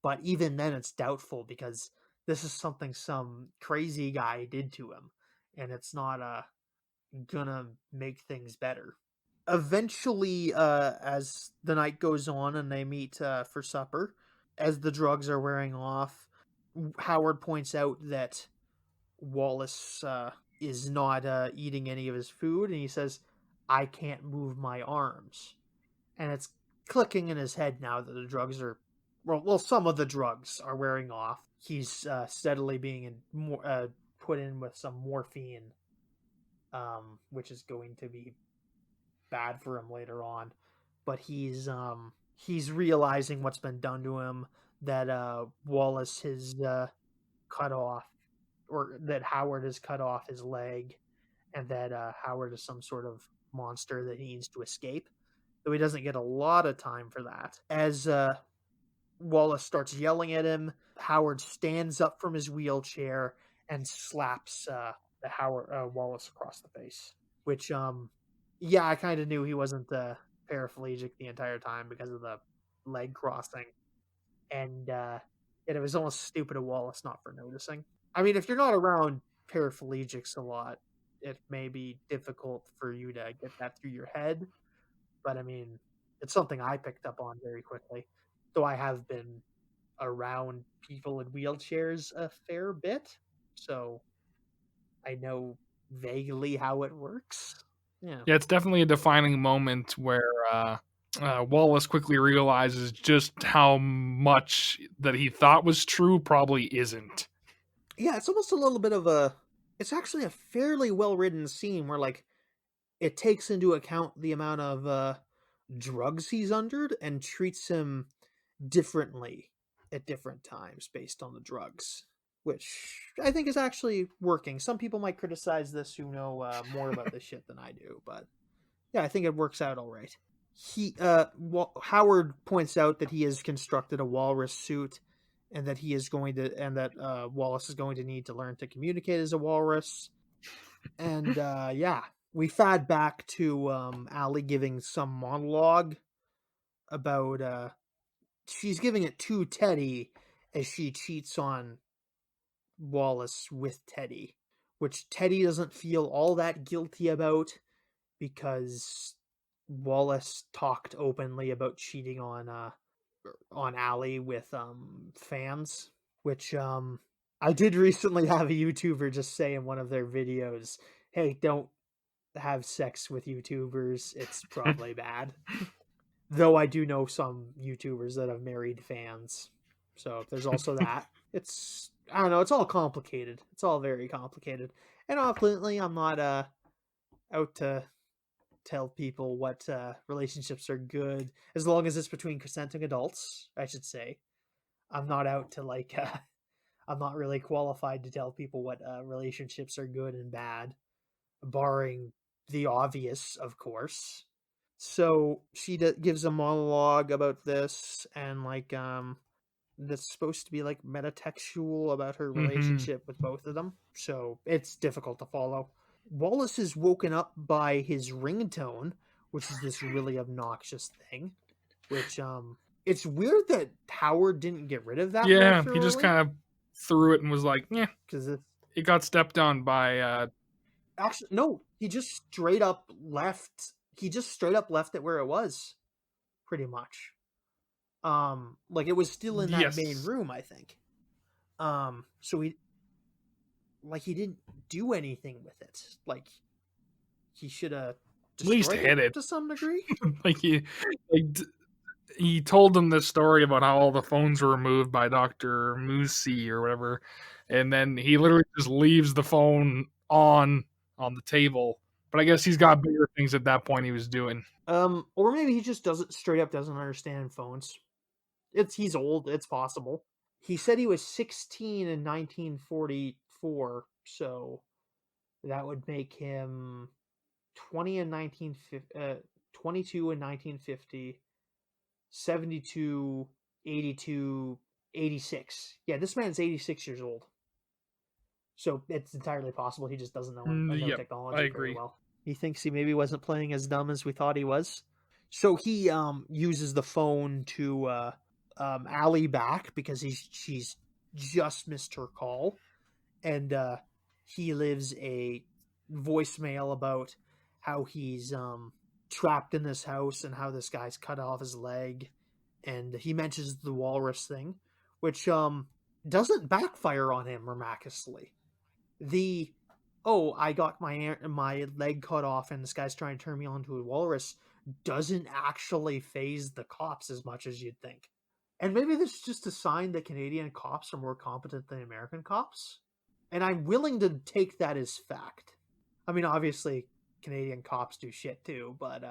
But even then, it's doubtful, because this is something some crazy guy did to him, and it's not gonna make things better. Eventually, as the night goes on and they meet for supper, as the drugs are wearing off, Howard points out that Wallace is not eating any of his food, and he says, I can't move my arms. And it's clicking in his head now that the drugs are, well, some of the drugs are wearing off. He's steadily being put in with some morphine, which is going to be bad for him later on. But he's realizing what's been done to him, that Wallace has cut off, or that Howard has cut off his leg, and that Howard is some sort of monster that he needs to escape. Though he doesn't get a lot of time for that. As Wallace starts yelling at him, Howard stands up from his wheelchair and slaps Wallace across the face. Which, yeah, I kind of knew he wasn't paraplegic the entire time because of the leg crossing. And it was almost stupid of Wallace not for noticing. I mean, if you're not around paraplegics a lot, it may be difficult for you to get that through your head. But I mean, it's something I picked up on very quickly. Though I have been around people in wheelchairs a fair bit, so I know vaguely how it works. Yeah. Yeah, it's definitely a defining moment where Wallace quickly realizes just how much that he thought was true probably isn't. Yeah, it's almost a little bit of a. It's actually a fairly well written scene where, like, it takes into account the amount of drugs he's under and treats him differently at different times based on the drugs, which I think is actually working. Some people might criticize this who know more about this shit than I do, but yeah, I think it works out all right. Howard points out that he has constructed a walrus suit, and that Wallace is going to need to learn to communicate as a walrus. And yeah, we fad back to Allie giving some monologue about she's giving it to Teddy as she cheats on Wallace with Teddy, which Teddy doesn't feel all that guilty about, because Wallace talked openly about cheating on Allie with fans, which I did recently have a YouTuber just say in one of their videos, "Hey, don't have sex with YouTubers. It's probably bad." Though I do know some YouTubers that have married fans. So there's also that. I don't know, it's all complicated. It's all very complicated. And ultimately I'm not out to tell people what relationships are good as long as it's between consenting adults, I should say. I'm not out to like I'm not really qualified to tell people what relationships are good and bad, barring the obvious, of course. So she gives a monologue about this, and like that's supposed to be like metatextual about her Mm-hmm. relationship with both of them. So it's difficult to follow. Wallace is woken up by his ringtone, which is this really obnoxious thing. Which it's weird that Howard didn't get rid of that more Yeah, he just thoroughly, kind of threw it and was like, yeah, because it's it got stepped on by actually no, he just straight up left. He just straight up left it where it was, pretty much. Like it was still in that main yes. room, I think. So he didn't do anything with it. Like he should have At least destroyed it hit it. to some degree. Like like he told them this story about how all the phones were removed by Dr. Moosey or whatever, and then he literally just leaves the phone on the table. But I guess he's got bigger things at that point he was doing. Or maybe he just doesn't straight up doesn't understand phones. He's old. It's possible. He said he was 16 in 1944, so that would make him 20 in 1950, 22 in 1950, 72, 82, 86. Yeah, this man's 86 years old. So it's entirely possible he just doesn't know Yep, I technology very agree. well. He thinks he maybe wasn't playing as dumb as we thought he was. So he uses the phone to Allie back because she's just missed her call, and he lives a voicemail about how he's trapped in this house and how this guy's cut off his leg, and he mentions the walrus thing, which doesn't backfire on him miraculously. The I got my leg cut off and this guy's trying to turn me onto a walrus doesn't actually phase the cops as much as you'd think. And maybe this is just a sign that Canadian cops are more competent than American cops. And I'm willing to take that as fact. I mean, obviously, Canadian cops do shit too, but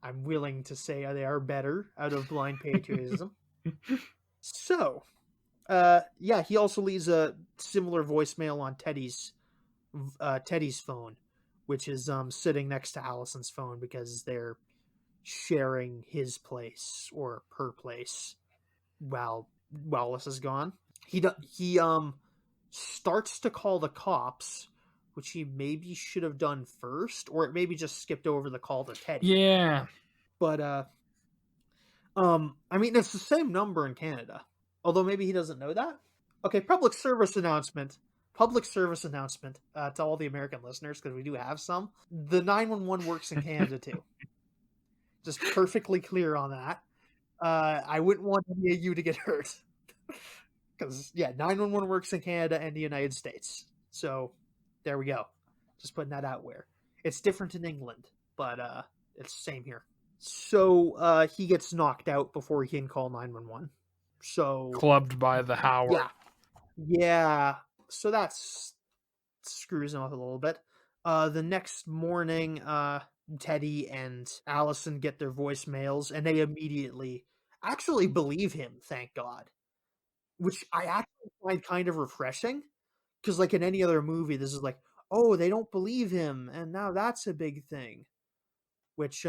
I'm willing to say they are better out of blind patriotism. So, yeah, he also leaves a similar voicemail on Teddy's phone, which is sitting next to Allison's phone because they're sharing his place or her place while Wallace is gone. He starts to call the cops, which he maybe should have done first, or it maybe just skipped over the call to Teddy. Yeah. But I mean it's the same number in Canada. Although maybe he doesn't know that. Okay, public service announcement. Public service announcement to all the American listeners, because we do have some. The 911 works in Canada too. Just perfectly clear on that. I wouldn't want any of you to get hurt. Because, yeah, 911 works in Canada and the United States. So, there we go. Just putting that out where. It's different in England, but it's the same here. So, he gets knocked out before he can call 911. So, Clubbed by the Howard. yeah. Yeah. So that's screws him up a little bit. The next morning, Teddy and Allison get their voicemails, and they immediately actually believe him, thank God. Which I actually find kind of refreshing, because like in any other movie, this is like, oh, they don't believe him, and now that's a big thing. Which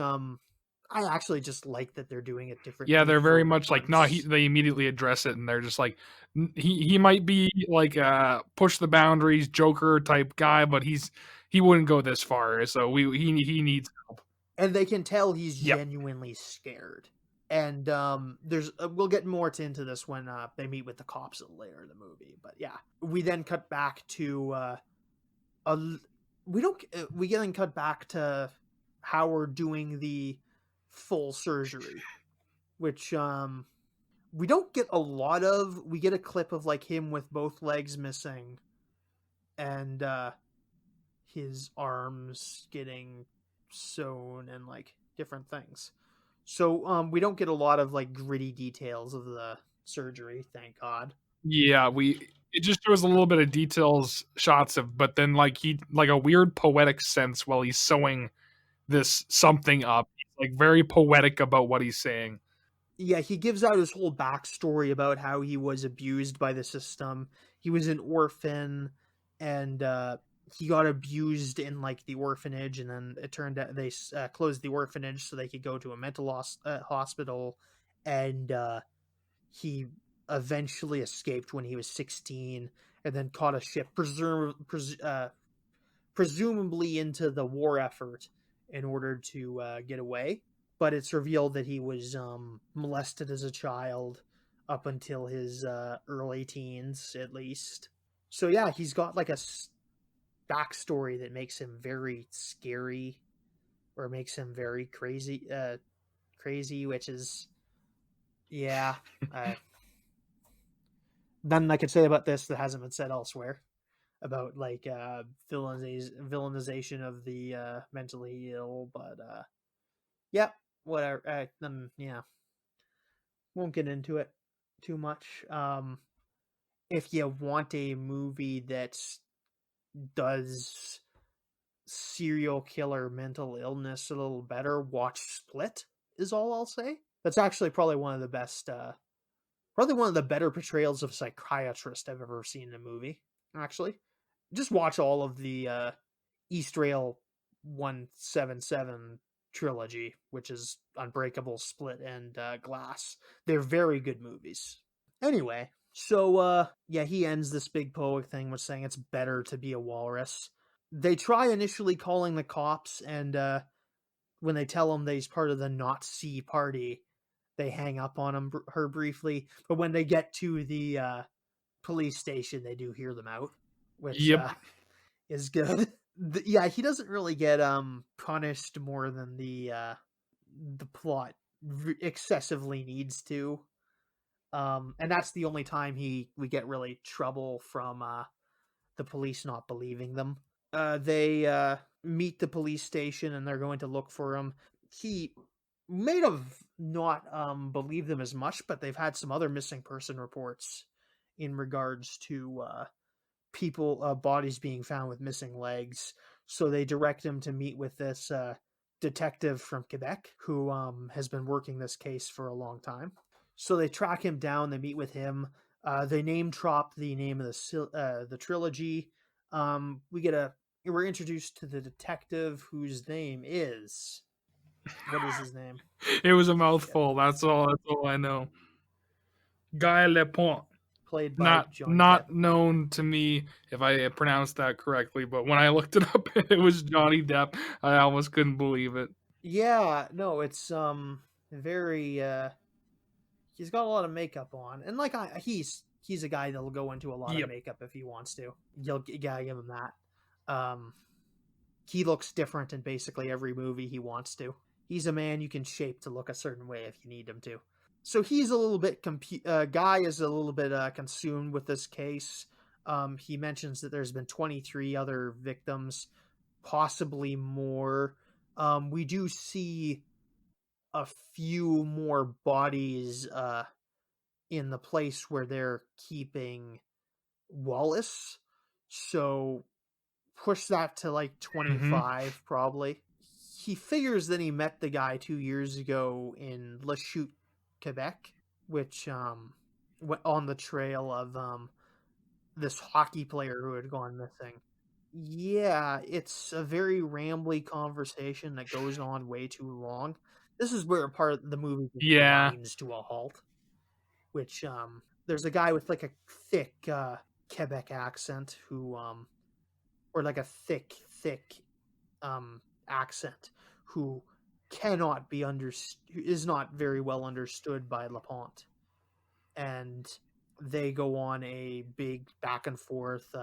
I actually just like that they're doing it Yeah, differently they're very for much like no. once. They immediately address it, and they're just like he might be like push the boundaries Joker type guy, but he wouldn't go this far. So he needs help. And they can tell he's Yep. genuinely scared. And there's we'll get more into this when they meet with the cops later in the movie. But yeah, we then cut back to a we don't we then cut back to Howard doing the full surgery, which we don't get a lot of. We get a clip of like him with both legs missing, and his arms getting sewn and like different things. So we don't get a lot of like gritty details of the surgery, thank God. Yeah, we it just shows a little bit of details, shots of, but then like he like a weird poetic sense while he's sewing this something up. He's like very poetic about what he's saying. Yeah, he gives out his whole backstory about how he was abused by the system. He was an orphan, and he got abused in like the orphanage, and then it turned out they closed the orphanage so they could go to a mental hospital, and he eventually escaped when he was 16, and then caught a ship, presumably into the war effort, in order to get away. But it's revealed that he was molested as a child up until his early teens, at least. So yeah, he's got like a backstory that makes him very scary, or makes him very crazy. Crazy, which is yeah. Nothing I could say about this that hasn't been said elsewhere about like villainization of the mentally ill, but yeah, whatever. Yeah, won't get into it too much. If you want a movie that does serial killer mental illness a little better, watch Split. Is all I'll say. That's actually probably one of the best, probably one of the better portrayals of a psychiatrist I've ever seen in a movie. Actually, just watch all of the East Rail 177 trilogy, which is Unbreakable, Split, and Glass. They're very good movies. Anyway, so yeah, he ends this big poet thing with saying it's better to be a walrus. They try initially calling the cops, and when they tell him that he's part of the Nazi party, they hang up on her briefly. But when they get to the police station, they do hear them out, which Yep. is good. Yeah, he doesn't really get punished more than the plot excessively needs to. And that's the only time we get really trouble from the police not believing them. They meet the police station and they're going to look for him. He may have not believed them as much, but they've had some other missing person reports in regards to people bodies being found with missing legs. So they direct him to meet with this detective from Quebec who has been working this case for a long time. So they track him down. They meet with him. They name drop the name of the trilogy. We're introduced to the detective whose name is, what is his name? It was a mouthful. That's all I know. Guy Lepont. Played by Johnny Depp. Not known to me if I pronounced that correctly, but when I looked it up, it was Johnny Depp. I almost couldn't believe it. Yeah, no, it's very he's got a lot of makeup on, and like he's a guy that'll go into a lot of makeup if he wants to. You gotta give him that. He looks different in basically every movie he wants to. He's a man you can shape to look a certain way if you need him to. So he's a little bit Guy is a little bit consumed with this case. He mentions that there's been 23 other victims, possibly more. We do see a few more bodies in the place where they're keeping Wallace. So push that to like 25 probably. He figures that he met the guy 2 years ago in Lachute, Quebec, which went on the trail of this hockey player who had gone missing. Yeah, it's a very rambly conversation that goes on way too long. This is where a part of the movie just grinds to a halt. Which there's a guy with like a thick Quebec accent who or like a thick accent who cannot be is not very well understood by Lapont. And they go on a big back and forth.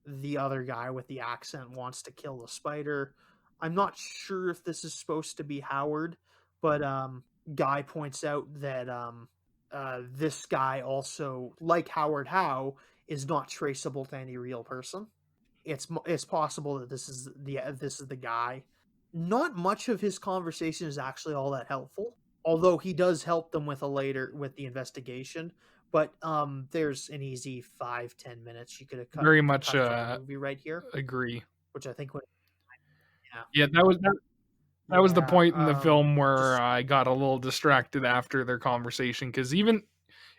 The other guy with the accent wants to kill the spider. I'm not sure if this is supposed to be Howard, but Guy points out that this guy also, like Howard Howe, is not traceable to any real person. It's possible that this is the guy. Not much of his conversation is actually all that helpful, although he does help them with the investigation. But there's an easy 5-10 minutes you could have Very much cut from the movie right here, agree. which I think would Yeah, that was the yeah point in the film where just I got a little distracted after their conversation, because even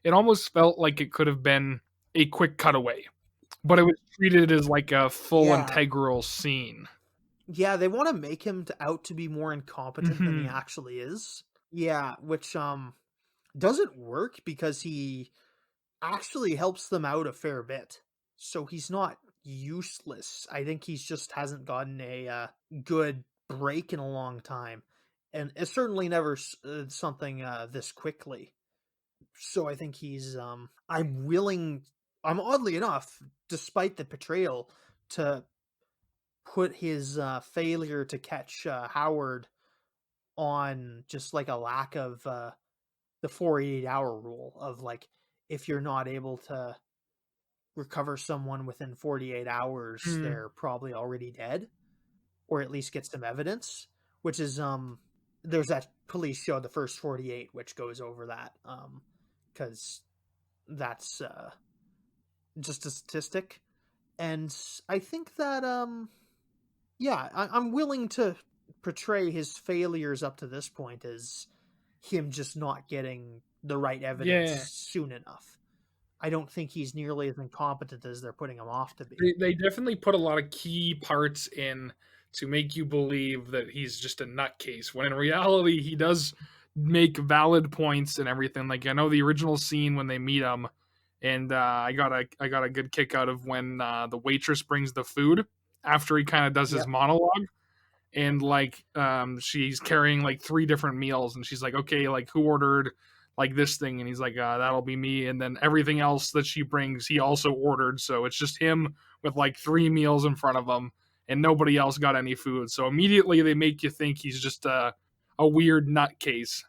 it almost felt like it could have been a quick cutaway, but it was treated as like a full yeah integral scene. yeah they want to make him out to be more incompetent than he Hmm. actually is. Yeah, which doesn't work because he actually helps them out a fair bit. So he's not useless. I think he's just hasn't gotten a good break in a long time. And it's certainly never something this quickly. So I think I'm oddly enough, despite the portrayal, to put his failure to catch Howard on just like a lack of the 48-hour rule of like, if you're not able to recover someone within 48 hours, Mm. they're probably already dead, or at least get some evidence, which is there's that police show, The First 48, which goes over that, because that's just a statistic. And I think that yeah, I'm willing to portray his failures up to this point as him just not getting the right evidence Yeah, soon enough. I don't think he's nearly as incompetent as they're putting him off to be. they definitely put a lot of key parts in to make you believe that he's just a nutcase, when in reality he does make valid points and everything. Like, I know the original scene when they meet him, and I got a good kick out of when the waitress brings the food after he kind of does his Yep. monologue, and like she's carrying like three different meals, and she's like, okay, like who ordered like this thing, and he's like, that'll be me, and then everything else that she brings he also ordered, so it's just him with like three meals in front of him, and nobody else got any food. So immediately they make you think he's just a weird nutcase.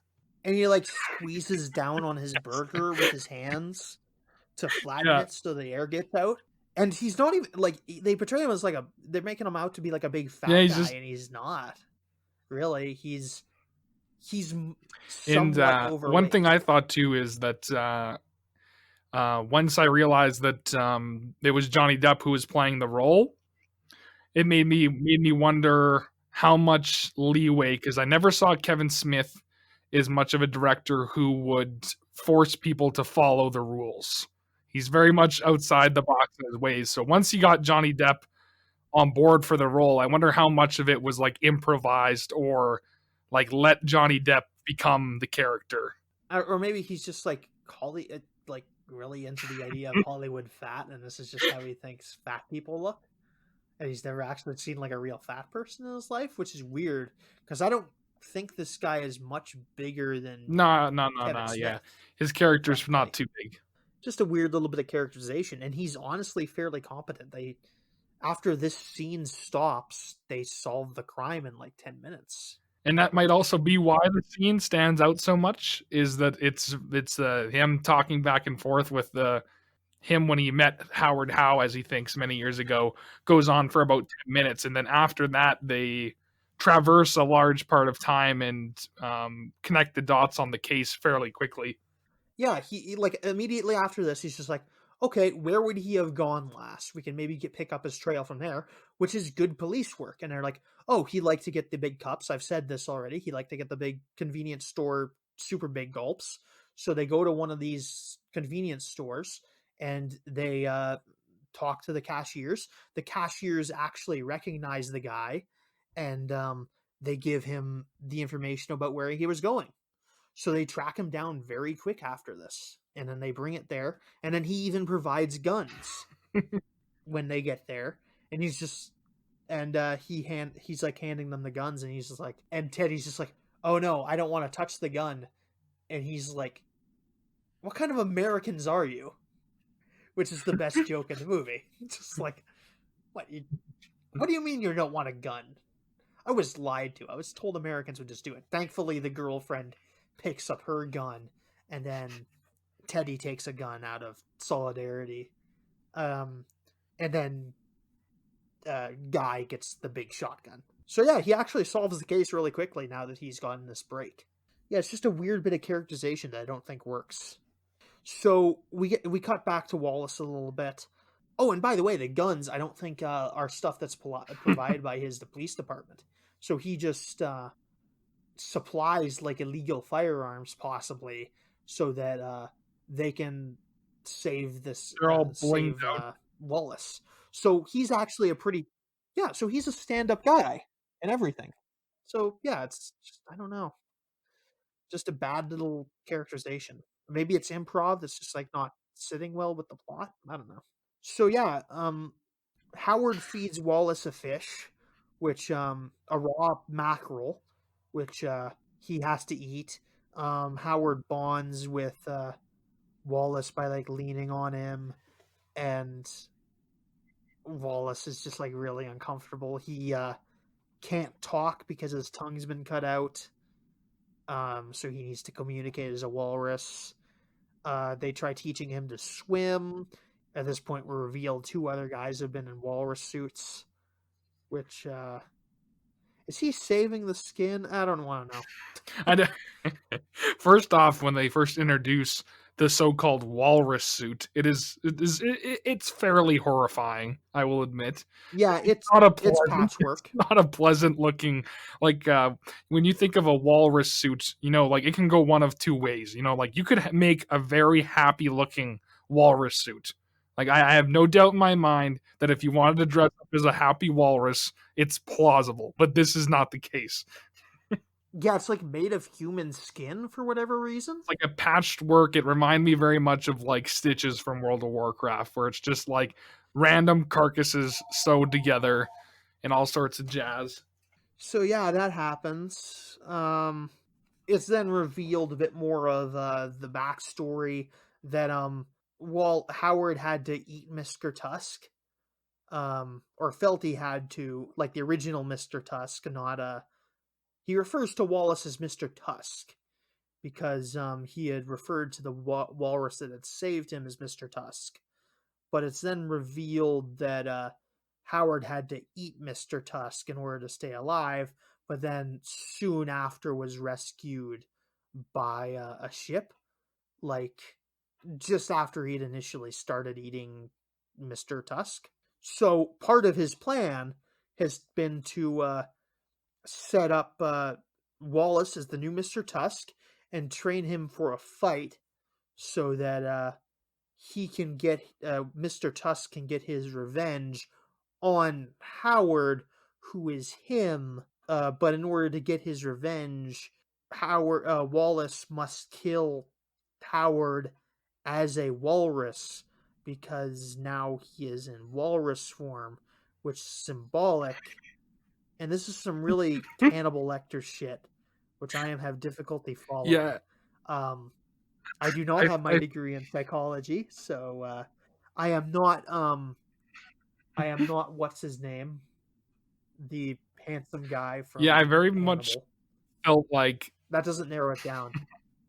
And he like squeezes down on his burger with his hands to flatten Yeah, it so the air gets out. And he's not even like, they portray him as like they're making him out to be like a big yeah, fat he's guy, just. and he's not really. He's And somewhat one thing overweight. I thought too is that once I realized that it was Johnny Depp who was playing the role, it made me wonder how much leeway, because I never saw Kevin Smith as much of a director who would force people to follow the rules. He's very much outside the box in his ways. So once he got Johnny Depp on board for the role, I wonder how much of it was like improvised, or like let Johnny Depp become the character. Or maybe he's just like like really into the idea of Hollywood fat, and this is just how he thinks fat people look. And he's never actually seen like a real fat person in his life, which is weird because I don't think this guy is much bigger than No, no, no, Kevin no. Yeah, Smith, his character's not frankly. too big. Just a weird little bit of characterization, and he's honestly fairly competent. After this scene stops, they solve the crime in like 10 minutes. And that might also be why the scene stands out so much, is that it's him talking back and forth with him when he met Howard Howe, as he thinks, many years ago, goes on for about 10 minutes, and then after that they traverse a large part of time and connect the dots on the case fairly quickly. Yeah, like immediately after this, he's just like, okay, where would he have gone last? We can maybe pick up his trail from there, which is good police work. And they're like, oh, he liked to get the big cups. I've said this already. He liked to get the big convenience store, super big gulps. So they go to one of these convenience stores and they talk to the cashiers. The cashiers actually recognize the guy, and they give him the information about where he was going. So they track him down very quick after this, and then they bring it there, and then he even provides guns when they get there, and he's like handing them the guns, and he's just like, and Teddy's just like, oh no, I don't want to touch the gun, and he's like, what kind of Americans are you? Which is the best joke in the movie. Just like, what do you mean you don't want a gun? I was lied to. I was told Americans would just do it. Thankfully, the girlfriend picks up her gun, and then Teddy takes a gun out of solidarity. And then Guy gets the big shotgun. So yeah, he actually solves the case really quickly now that he's gotten this break. Yeah, it's just a weird bit of characterization that I don't think works. So we cut back to Wallace a little bit. Oh, and by the way, the guns I don't think are stuff that's provided by the police department. So he just supplies like illegal firearms, possibly, so that they can save this They're all blinged save out. Wallace. So he's actually a pretty yeah. So he's a stand-up guy and everything. So yeah, it's just, I don't know, just a bad little characterization. Maybe it's improv that's just like not sitting well with the plot. I don't know. So yeah, Howard feeds Wallace a fish, which a raw mackerel, which he has to eat. Howard bonds with Wallace by like leaning on him, and Wallace is just like really uncomfortable. He can't talk because his tongue's been cut out. So he needs to communicate as a walrus. They try teaching him to swim. At this point, we're revealed 2 other guys have been in walrus suits. Which is he saving the skin? I don't want to know. First off, when they first introduce the so-called walrus suit, it's fairly horrifying, I will admit. Yeah, it's patchwork. It's not a pleasant looking, like when you think of a walrus suit, like it can go one of 2 ways. Like you could make a very happy looking walrus suit. Like I have no doubt in my mind that if you wanted to dress up as a happy walrus, it's plausible. But this is not the case. Yeah, it's like made of human skin for whatever reason. Like a patched work. It reminded me very much of like Stitches from World of Warcraft, where it's just like random carcasses sewed together and all sorts of jazz. So yeah, that happens. It's then revealed a bit more of the backstory that Walt Howard had to eat Mr. Tusk, or felt he had to, like the original Mr. Tusk, not he refers to Wallace as Mr. Tusk because he had referred to the walrus that had saved him as Mr. Tusk. But it's then revealed that Howard had to eat Mr. Tusk in order to stay alive, but then soon after was rescued by a ship, like just after he'd initially started eating Mr. Tusk. So part of his plan has been to set up Wallace as the new Mr. Tusk and train him for a fight so that he can get Mr. Tusk can get his revenge on Howard, who is him. But in order to get his revenge, Wallace must kill Howard as a walrus because now he is in walrus form, which is symbolic. And this is some really Hannibal Lecter shit, which I have difficulty following. Yeah. I do not have my degree in psychology, so I am not what's his name? The handsome guy from Yeah, I very Hannibal. much felt like that doesn't narrow it down.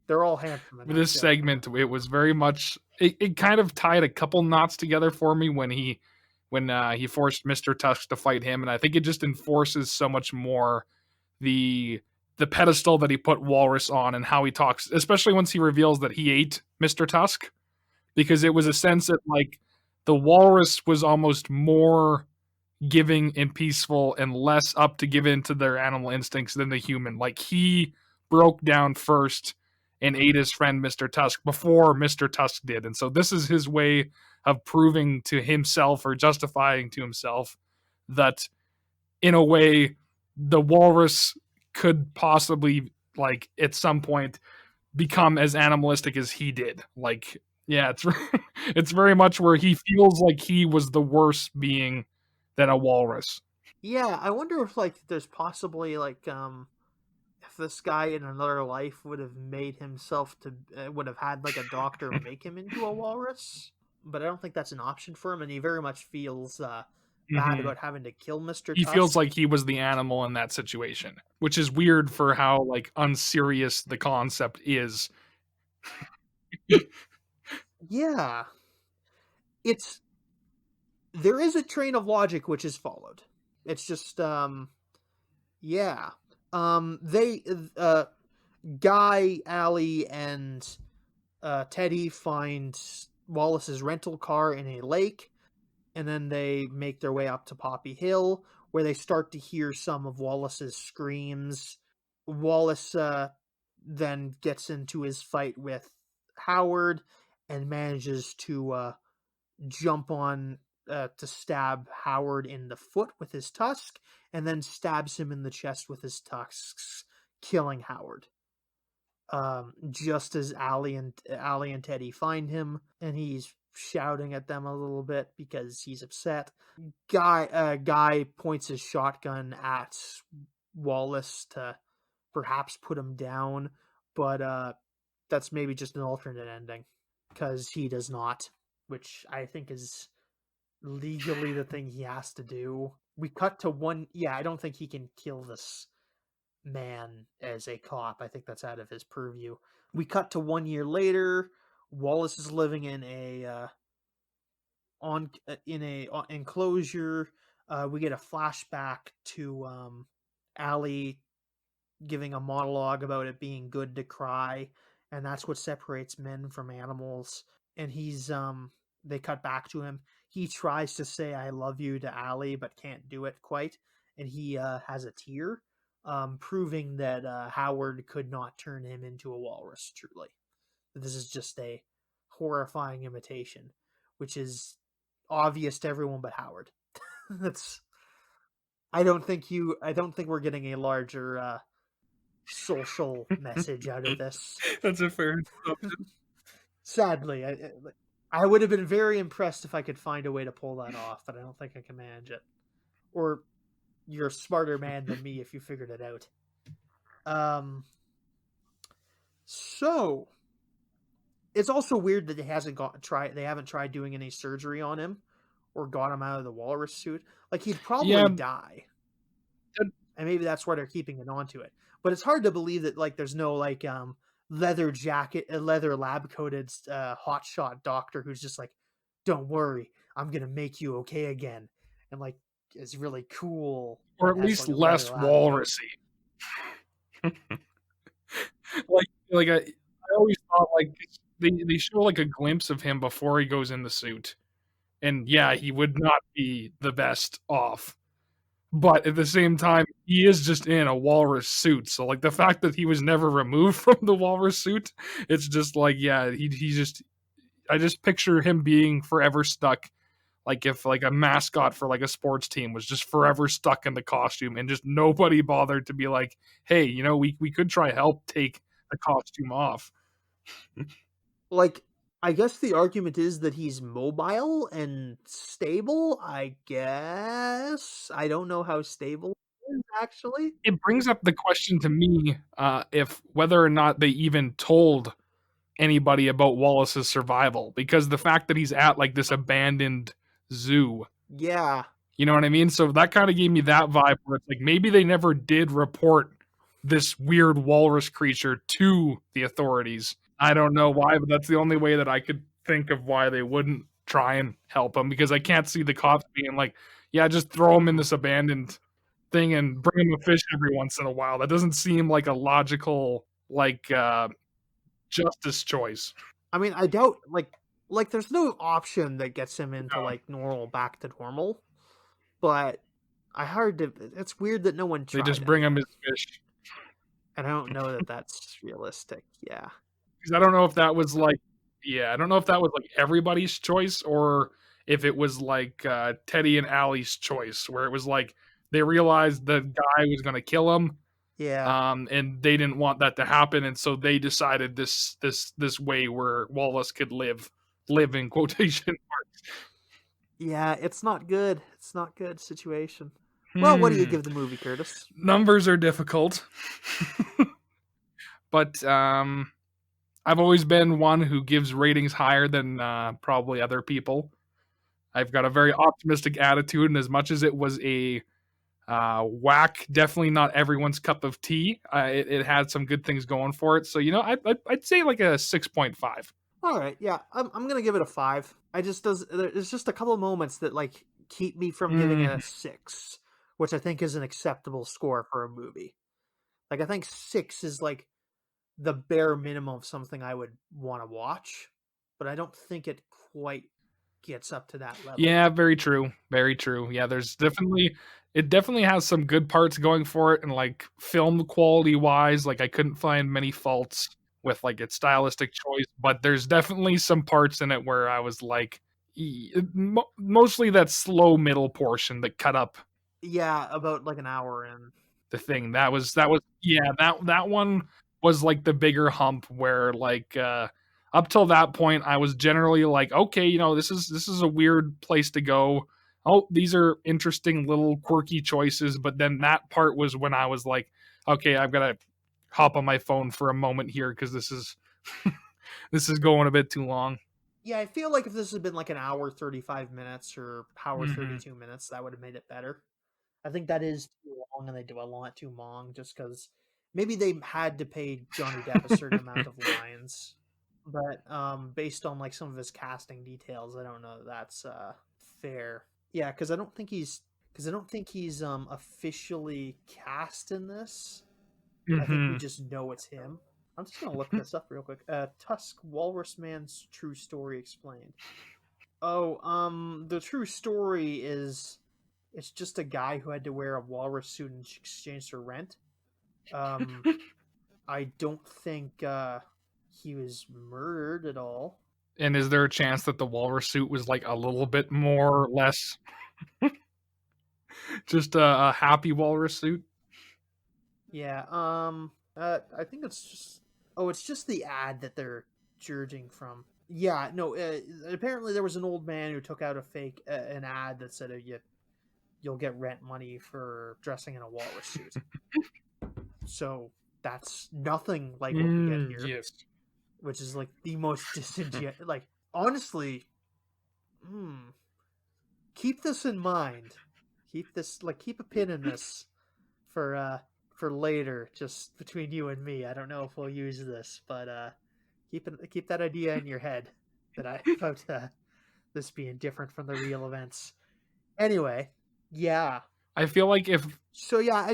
They're all handsome. With this segment, it was very much it kind of tied a couple knots together for me when he forced Mr. Tusk to fight him, and I think it just enforces so much more the pedestal that he put Walrus on and how he talks, especially once he reveals that he ate Mr. Tusk, because it was a sense that like the Walrus was almost more giving and peaceful and less up to give in to their animal instincts than the human. Like he broke down first and ate his friend Mr. Tusk before Mr. Tusk did. And so this is his way of proving to himself or justifying to himself that in a way the walrus could possibly like at some point become as animalistic as he did. Like, yeah, it's very much where he feels like he was the worse being than a walrus. Yeah, I wonder if like there's possibly like if this guy in another life would have made himself to would have had like a doctor make him into a walrus, but I don't think that's an option for him, and he very much feels bad about having to kill Mr. He Tusk. feels like he was the animal in that situation, which is weird for how like unserious the concept is. Yeah, it's there is a train of logic which is followed. It's just yeah. They Guy, Allie, and Teddy find Wallace's rental car in a lake, and then they make their way up to Poppy Hill, where they start to hear some of Wallace's screams. Wallace then gets into his fight with Howard and manages to jump on to stab Howard in the foot with his tusk, and then stabs him in the chest with his tusks, killing Howard. Just as Allie and Teddy find him, and he's shouting at them a little bit because he's upset. Guy points his shotgun at Wallace to perhaps put him down, but that's maybe just an alternate ending because he does not, which I think is legally the thing he has to do. We cut to one. Yeah, I don't think he can kill this man as a cop. I think that's out of his purview. We cut to 1 year later. Wallace is living in a enclosure. We get a flashback to Allie giving a monologue about it being good to cry, and that's what separates men from animals. And they cut back to him. He tries to say "I love you" to Allie, but can't do it quite, and he has a tear, proving that Howard could not turn him into a walrus. Truly, this is just a horrifying imitation, which is obvious to everyone but Howard. That's. I don't think we're getting a larger social message out of this. That's a fair. Sadly, I would have been very impressed if I could find a way to pull that off, but I don't think I can manage it. Or you're a smarter man than me if you figured it out. So it's also weird that they haven't tried doing any surgery on him or got him out of the walrus suit. Like, he'd probably die. And maybe that's why they're keeping it onto it. But it's hard to believe that, like, there's no, like, leather jacket, leather lab coated hotshot doctor who's just like, "Don't worry, I'm gonna make you okay again," and like is really cool, or at least less walrusy. I always thought, like, they show like a glimpse of him before he goes in the suit, and yeah, he would not be the best off. But at the same time, he is just in a walrus suit. So, like, the fact that he was never removed from the walrus suit, it's just like, yeah, I just picture him being forever stuck. Like, if like a mascot for like a sports team was just forever stuck in the costume and just nobody bothered to be like, hey, we could try help take the costume off. Like, I guess the argument is that he's mobile and stable, I guess. I don't know how stable he is, actually. It brings up the question to me, if whether or not they even told anybody about Wallace's survival, because the fact that he's at like this abandoned zoo. Yeah. You know what I mean? So that kind of gave me that vibe where it's like maybe they never did report this weird walrus creature to the authorities. I don't know why, but that's the only way that I could think of why they wouldn't try and help him, because I can't see the cops being like, yeah, just throw him in this abandoned thing and bring him a fish every once in a while. That doesn't seem like a logical, like, justice choice. I mean, I doubt, like there's no option that gets him into like back to normal, but it's weird that no one tried. They just bring him his fish. And I don't know that that's realistic. Yeah. Because I don't know if that was like, everybody's choice, or if it was like Teddy and Allie's choice, where it was like they realized the guy was going to kill him. Yeah. And they didn't want that to happen, and so they decided this way where Wallace could live in quotation marks. Yeah, it's not good. It's not good situation. Well, what do you give the movie, Curtis? Numbers are difficult. But I've always been one who gives ratings higher than probably other people. I've got a very optimistic attitude, and as much as it was a whack, definitely not everyone's cup of tea, it had some good things going for it. So, I'd say like a 6.5. All right, yeah, I'm gonna give it a 5. There's just a couple of moments that like keep me from giving it Mm, a 6, which I think is an acceptable score for a movie. Like I think 6 is like the bare minimum of something I would want to watch, but I don't think it quite gets up to that level. yeah, very true. Very true. Yeah, it definitely has some good parts going for it, and like film quality wise, like I couldn't find many faults with like its stylistic choice, but there's definitely some parts in it where I was like, mostly that slow middle portion that cut up Yeah, about like an hour in. the thing. That was yeah, that one was like the bigger hump where like up till that point I was generally like, okay, this is a weird place to go. Oh, these are interesting little quirky choices, but then that part was when I was like, okay, I've got to hop on my phone for a moment here because this is this is going a bit too long. Yeah, I feel like if this had been like an hour 35 minutes or hour Hmm 32 minutes, that would have made it better. I think that is too long, and they dwell on it too long, just because maybe they had to pay Johnny Depp a certain amount of lines, but based on like some of his casting details, I don't know that that's fair. Yeah, because I don't think he's officially cast in this. I think we hmm just know it's him. I'm just gonna look this up real quick. Tusk, Walrus Man's true story explained. Oh, the true story is it's just a guy who had to wear a walrus suit in exchange for rent. Um, I don't think he was murdered at all. And is there a chance that the walrus suit was like a little bit more or less just a happy walrus suit? Yeah. I think it's just. Oh, it's just the ad that they're judging from. Yeah. No. Apparently, there was an old man who took out a fake an ad that said you'll get rent money for dressing in a walrus suit. So that's nothing like what we get here, Yes. which is like the most disingenuous. Like honestly, hmm, keep this in mind. Keep a pin in this for later, just between you and me. I don't know if we'll use this, but keep that idea in your head that I about this being different from the real events. Anyway, yeah. I feel like if So yeah,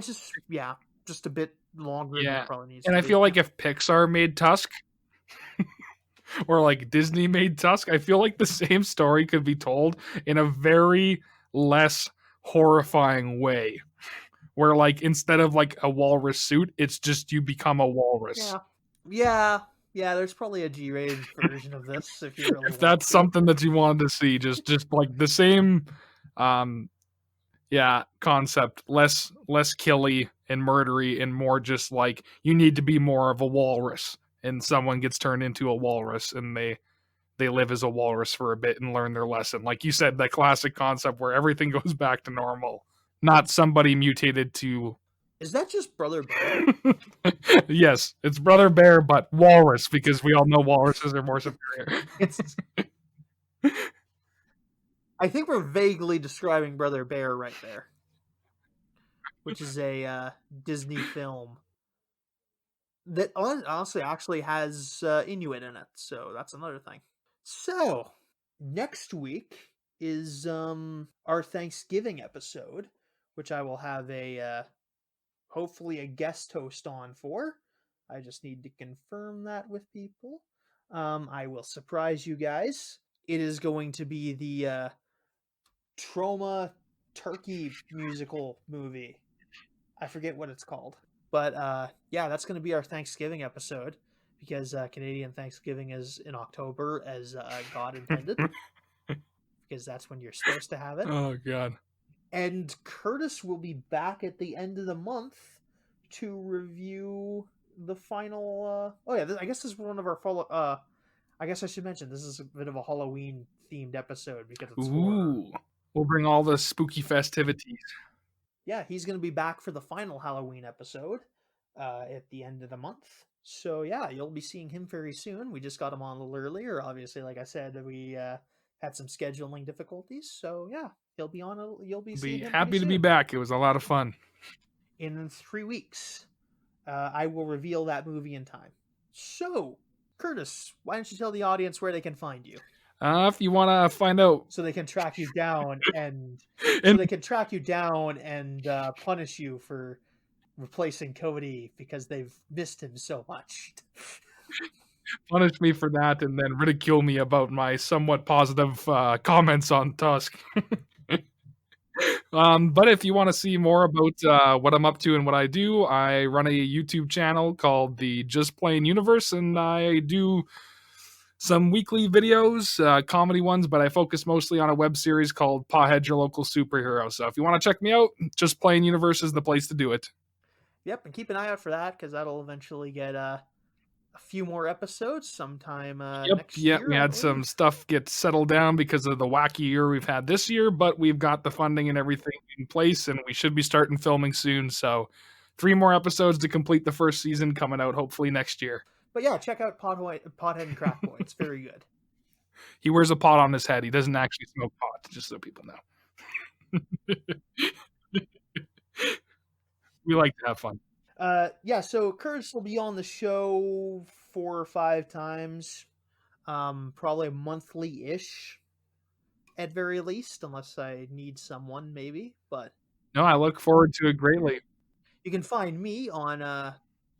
just a bit longer than it yeah, probably needs and to I be. feel like if Pixar made Tusk or like Disney made Tusk, I feel like the same story could be told in a very less horrifying way. Where like instead of like a walrus suit, it's just you become a walrus. Yeah, yeah. There's probably a G-rated version of this if you really If want that's to. something that you wanted to see, just like the same um yeah, concept, less killy and murdery and more just like you need to be more of a walrus and someone gets turned into a walrus and they live as a walrus for a bit and learn their lesson. Like you said, that classic concept where everything goes back to normal, not somebody mutated to Is that just Brother Bear? yes, it's brother bear but walrus because we all know walruses are more superior. It's. I think we're vaguely describing Brother Bear right there, which is a Disney film that honestly actually has Inuit in it. So that's another thing. So next week is our Thanksgiving episode, which I will have a hopefully a guest host on for. I just need to confirm that with people. I will surprise you guys. It is going to be the Trauma Turkey musical movie. I forget what it's called. But yeah, that's going to be our Thanksgiving episode because Canadian Thanksgiving is in October as God intended, because that's when you're supposed to have it. Oh god. And Curtis will be back at the end of the month to review the final. Oh yeah, I guess this is one of our follow. I guess I should mention this is a bit of a Halloween themed episode because it's horror. Ooh. We'll bring all the spooky festivities. Yeah, he's going to be back for the final Halloween episode at the end of the month. So yeah, you'll be seeing him very soon. We just got him on a little earlier. Obviously, like I said, we had some scheduling difficulties. So yeah, he'll be on. You'll be seeing Be him pretty happy to be soon. back. It was a lot of fun. In 3 weeks, I will reveal that movie in time. So Curtis, why don't you tell the audience where they can find you? If you want to find out, so they can track you down and and punish you for replacing Cody because they've missed him so much. punish me for that, and then ridicule me about my somewhat positive comments on Tusk. But if you want to see more about what I'm up to and what I do, I run a YouTube channel called the JustPlainUniverse, and I do some weekly videos, comedy ones, but I focus mostly on a web series called Pawhead Your Local Superhero. So if you want to check me out, Just Plain Universe is the place to do it. Yep, and keep an eye out for that because that'll eventually get a few more episodes sometime next Yep. year, We I had believe. some stuff get settled down because of the wacky year we've had this year, but we've got the funding and everything in place, and we should be starting filming soon. So 3 more episodes to complete the first season coming out hopefully next year. But yeah, check out Pothead and Crack Boy. It's very good. He wears a pot on his head. He doesn't actually smoke pot, just so people know. We like to have fun. Yeah, so Curtis will be on the show 4 or 5 times, probably monthly-ish at very least, unless I need someone maybe. But No, I look forward to it greatly. you can find me on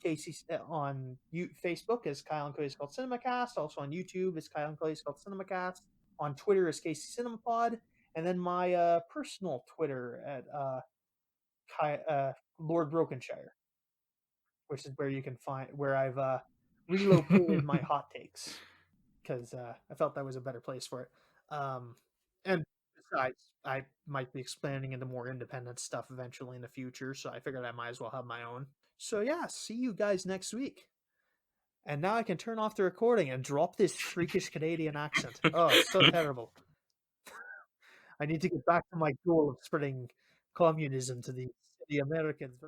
Facebook as Kyle and Cody's Called CinemaCast, also on YouTube as Kyle and Cody's Called CinemaCast, on Twitter as KC Cinemapod, and then my personal Twitter at Lord Brokenshire, which is where you can find where I've relocated my hot takes because I felt that was a better place for it. And besides, I might be expanding into more independent stuff eventually in the future, so I figured I might as well have my own. So yeah, see you guys next week. And now I can turn off the recording and drop this freakish Canadian accent. Oh, it's so terrible. I need to get back to my goal of spreading communism to the Americans.